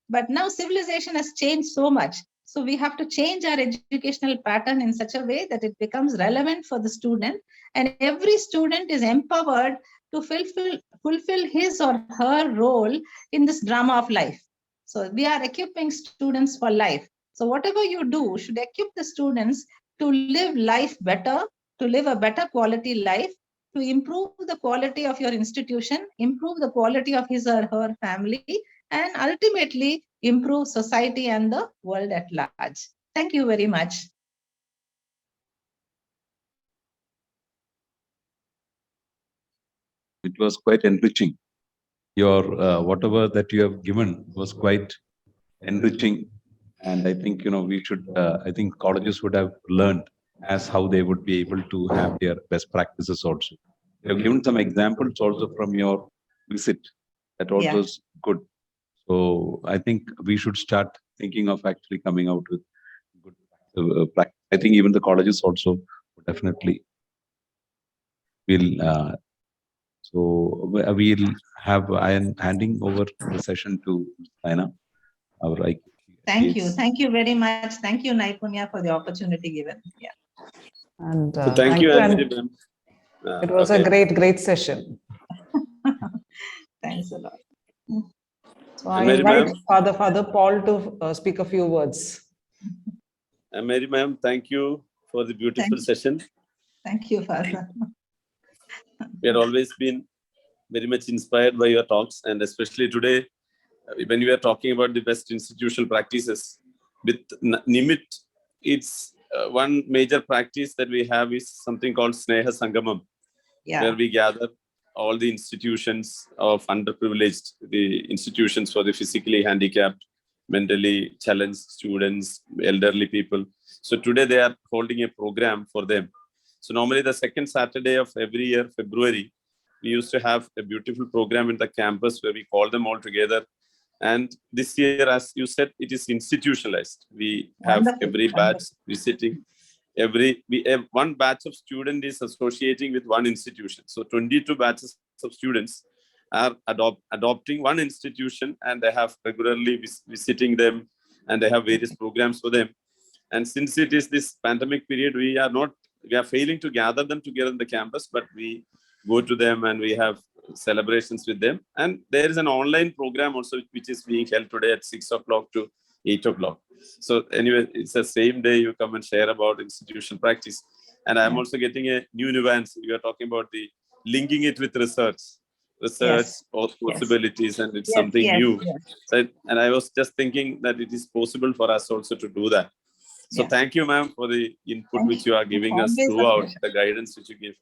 But now civilization has changed so much. So we have to change our educational pattern in such a way that it becomes relevant for the student, and every student is empowered to fulfill his or her role in this drama of life. So we are equipping students for life. So whatever you do should equip the students to live life better, to live a better quality life, to improve the quality of your institution, improve the quality of his or her family, and ultimately improve society and the world at large. Thank you very much. It was quite enriching. Your whatever that you have given was quite enriching, and I think we should. I think colleges would have learned as how they would be able to have their best practices also. You have given some examples also from your visit. That also is good. So I think we should start thinking of actually coming out with good practice. I think even the colleges also definitely will. So we'll have. I am handing over the session to Diana. Thank you very much. Thank you, Naipunya, for the opportunity given. Yeah. And so thank you, and and it was a great session. Thanks a lot. So I invite Father Paul to speak a few words. Mary ma'am, thank you for the beautiful session. Thank you, Father. We have always been very much inspired by your talks, and especially today, when we are talking about the best institutional practices with NIMIT, it's one major practice that we have is something called Sneha Sangamam, where we gather all the institutions of underprivileged, the institutions for the physically handicapped, mentally challenged students, elderly people. So today they are holding a program for them. So normally the second Saturday of every year, February, we used to have a beautiful program in the campus where we call them all together. And this year, as you said, it is institutionalized. We have every batch visiting. One batch of student is associating with one institution. So 22 batches of students are adopting one institution, and they have regularly visiting them, and they have various programs for them. And since it is this pandemic period, we are failing to gather them together in the campus, but we go to them and we have celebrations with them. And there is an online program also which is being held today at 6 o'clock to 8 o'clock. So anyway, it's the same day you come and share about institutional practice. And I'm also getting a new nuance. You are talking about the linking it with research or possibilities, and it's something new. So, and I was just thinking that it is possible for us also to do that. So thank you, ma'am, for the input which you are giving us throughout, the guidance which you give.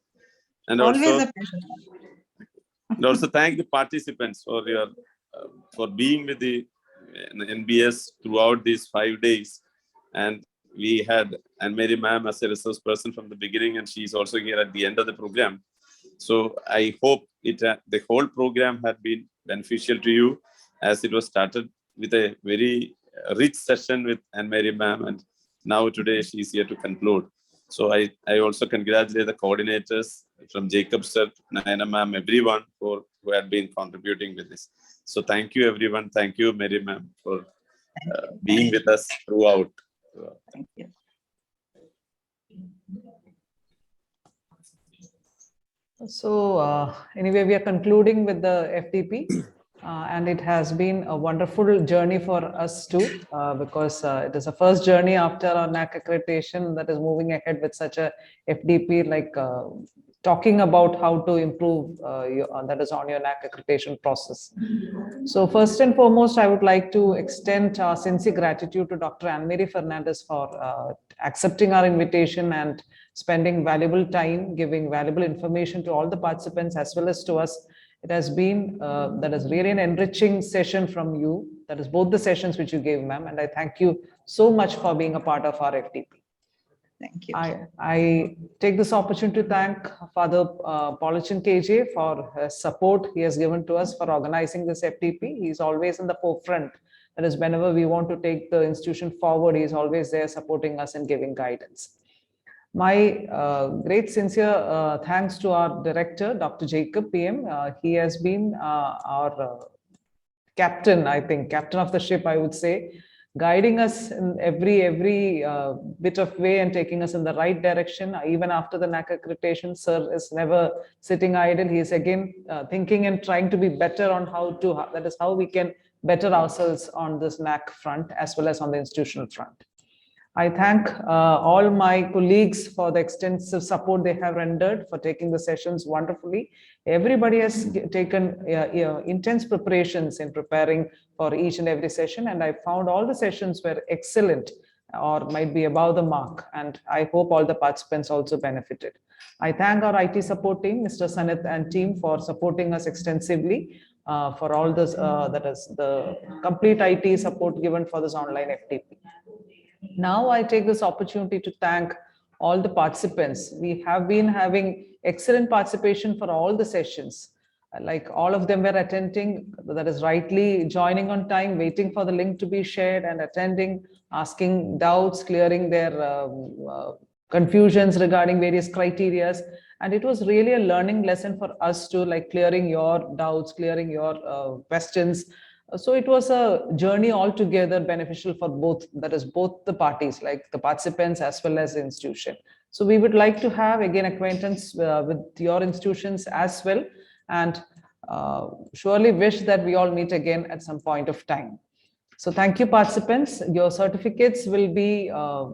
And also thank the participants for your for being with the NBS throughout these 5 days. And we had Mary ma'am as a resource person from the beginning, and she is also here at the end of the program. So I hope the whole program had been beneficial to you, as it was started with a very rich session with Mary ma'am, and now today she is here to conclude. So I also congratulate the coordinators from Jacob sir, Naina ma'am, everyone who had been contributing with this. So thank you, everyone. Thank you, Mary ma'am, for being with us throughout. Thank you. So anyway, we are concluding with the FDP. And it has been a wonderful journey for us too, because it is a first journey after our Naac accreditation that is moving ahead with such a FDP, like talking about how to improve that is on your Naac accreditation process. So first and foremost, I would like to extend our sincere gratitude to Dr. Anne-Marie Fernandez for accepting our invitation and spending valuable time, giving valuable information to all the participants as well as to us. It has been, that is really an enriching session from you. That is both the sessions which you gave, ma'am. And I thank you so much for being a part of our FDP. Thank you. I take this opportunity to thank Father Paulichan KJ for his support he has given to us for organizing this FDP. He's always in the forefront. That is, whenever we want to take the institution forward, he's always there supporting us and giving guidance. My great sincere thanks to our director, Dr. Jacob PM. He has been our captain, I think, captain of the ship, I would say, guiding us in every bit of way and taking us in the right direction. Even after the Naac accreditation, sir is never sitting idle. He is again thinking and trying to be better on that is how we can better ourselves on this Naac front as well as on the institutional front. I thank all my colleagues for the extensive support they have rendered for taking the sessions wonderfully. Everybody has taken intense preparations in preparing for each and every session, and I found all the sessions were excellent or might be above the mark, and I hope all the participants also benefited. I thank our IT support team, Mr. Sanit and team, for supporting us extensively for all this, that is the complete IT support given for this online FTP. Now I take this opportunity to thank all the participants. We have been having excellent participation for all the sessions. Like all of them were attending, that is rightly joining on time, waiting for the link to be shared and attending, asking doubts, clearing their confusions regarding various criterias. And it was really a learning lesson for us to like clearing your doubts, clearing your questions. So it was a journey altogether beneficial for both, that is both the parties, like the participants as well as the institution. So we would like to have again acquaintance with your institutions as well, and surely wish that we all meet again at some point of time. So thank you, participants. Your certificates will be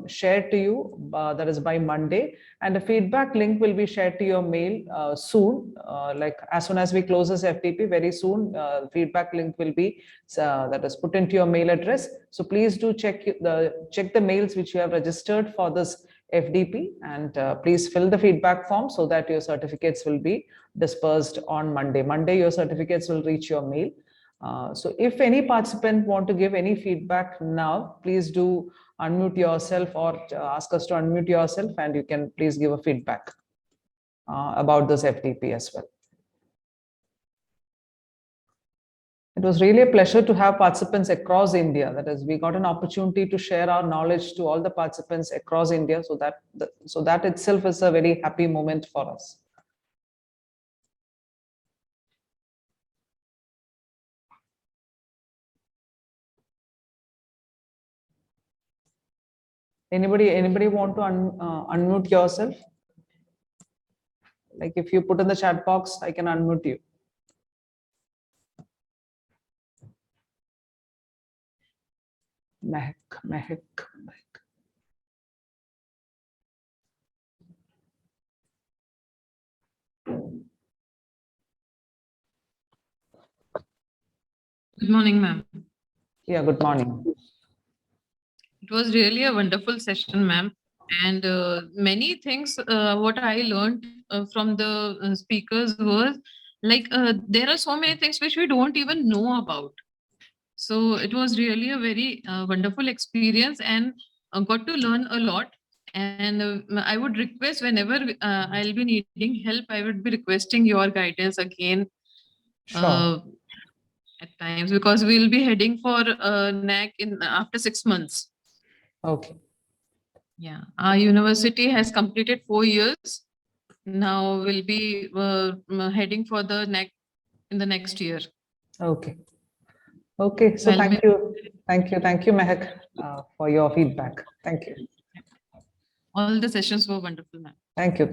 shared to you, that is by Monday, and a feedback link will be shared to your mail soon, like as soon as we close this FTP, very soon, feedback link will be that is put into your mail address. So please do check the mails which you have registered for this FDP, and please fill the feedback form so that your certificates will be dispersed on Monday. Monday, your certificates will reach your mail. So if any participant want to give any feedback now, please do unmute yourself or ask us to unmute yourself, and you can please give a feedback about this FTP as well. It was really a pleasure to have participants across India. That is, we got an opportunity to share our knowledge to all the participants across India. So that itself is a very happy moment for us. Anybody want to unmute yourself? Like if you put in the chat box, I can unmute you. Mehak. Good morning, ma'am. Yeah, good morning. It was really a wonderful session, ma'am. And many things, what I learned from the speakers was like there are so many things which we don't even know about. So it was really a very wonderful experience, and got to learn a lot. And I would request whenever I'll be needing help, I would be requesting your guidance again. Sure. At times, because we'll be heading for Naac in after 6 months. Okay. Yeah, our university has completed 4 years. Now we'll be heading for the Naac in the next year. Okay. Okay. So thank you, Mehak, for your feedback. Thank you. All the sessions were wonderful, ma'am. Thank you.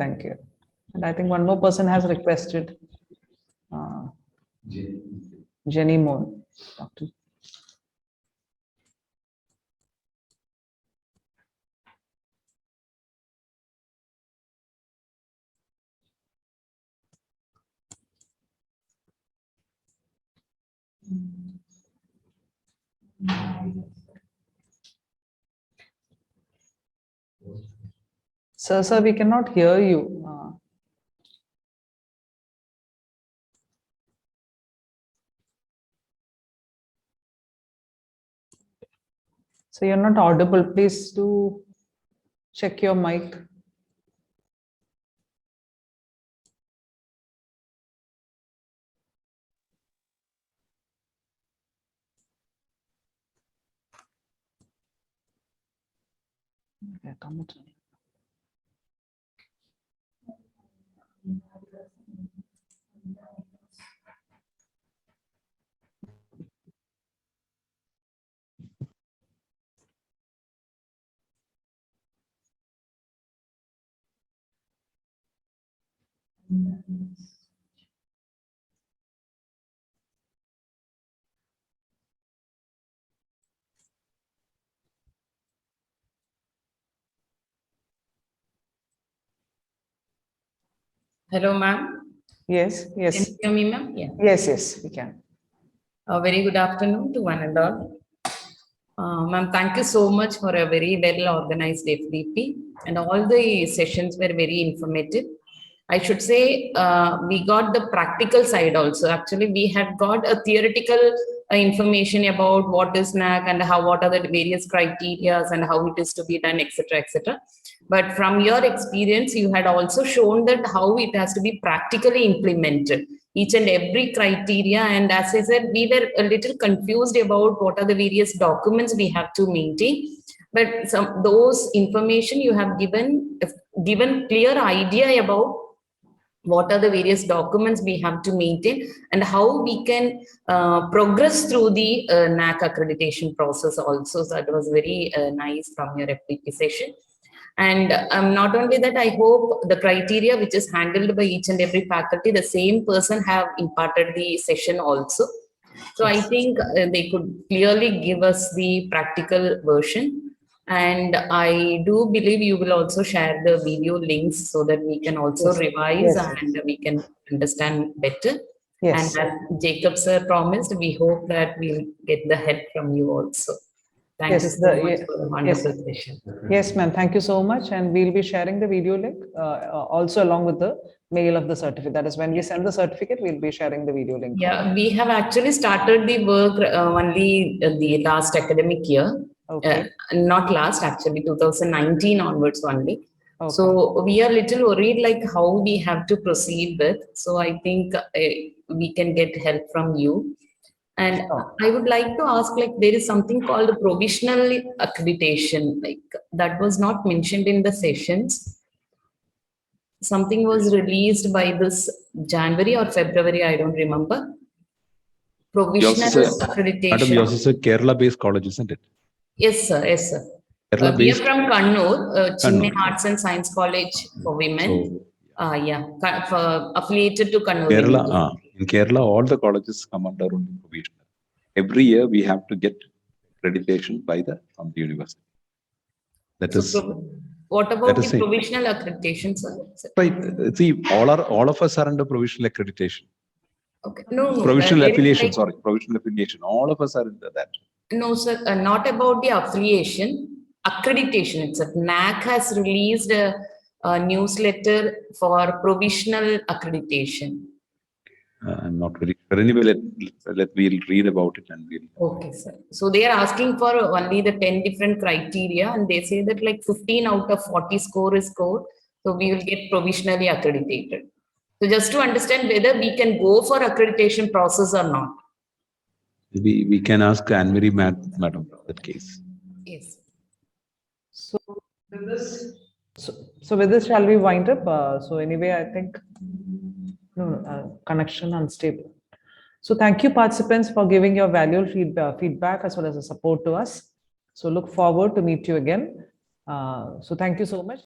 And I think one more person has requested. Jenny Moon. Doctor. Sir, we cannot hear you. So you're not audible. Please do check your mic. Hello, ma'am. Yes, Can yes, you hear me, ma'am? Yeah. yes, we can. A very good afternoon to one and all. Ma'am, thank you so much for a very well organized FDP, and all the sessions were very informative. I should say we got the practical side also. Actually, we had got a theoretical information about what is Naac and what are the various criteria and how it is to be done, etc., etc. But from your experience, you had also shown that how it has to be practically implemented, each and every criteria. And as I said, we were a little confused about what are the various documents we have to maintain. But those information you have given clear idea about what are the various documents we have to maintain and how we can progress through the Naac accreditation process also. So that was very nice from your FDP session. And not only that, I hope the criteria which is handled by each and every faculty, the same person have imparted the session also. So I think they could clearly give us the practical version. And I do believe you will also share the video links so that we can also Yes, revise yes. and we can understand better. Yes. And as Jacob sir promised, we hope that we'll get the help from you also. Thank Yes, you so much yeah, for the wonderful session. Yes, ma'am. Thank you so much. And we'll be sharing the video link also along with the mail of the certificate. That is, when we send the certificate, we'll be sharing the video link. Yeah, we have actually started the work only the last academic year. Okay. Not last, actually, 2019 onwards only. Okay. So we are little worried like how we have to proceed with. So I think we can get help from you. And Sure. I would like to ask, like, there is something called a provisional accreditation, like that was not mentioned in the sessions. Something was released by this January or February, I don't remember. Provisional accreditation. Madam, you also said Kerala-based college, isn't it? Yes, sir. Yes, sir. We are Kerala-based. from Kannur, Chinmay Kannur. Arts and Science College for women. So, Yeah, affiliated to Kannur. Kerala, in Kerala, all the colleges come under only provisional. Every year we have to get accreditation from the university. That is. What about the it. provisional accreditation, sir? Right. See, all of us are under provisional accreditation. Okay. No. Provisional affiliation. Sorry, provisional affiliation. All of us are under that. No, sir. Not about the affiliation. Accreditation itself. Naac has released a newsletter for provisional accreditation. I'm not very sure. Anyway, we'll read about it and we'll. Okay, sir. So they are asking for only the 10 different criteria, and they say that like 15 out of 40 score is scored. So we will get provisionally accredited. So just to understand whether we can go for accreditation process or not. We can ask Anne-Marie Madam that case. Yes. So with this, shall we wind up? So anyway, I think connection unstable. So thank you, participants, for giving your valuable feedback as well as the support to us. So look forward to meet you again. So thank you so much.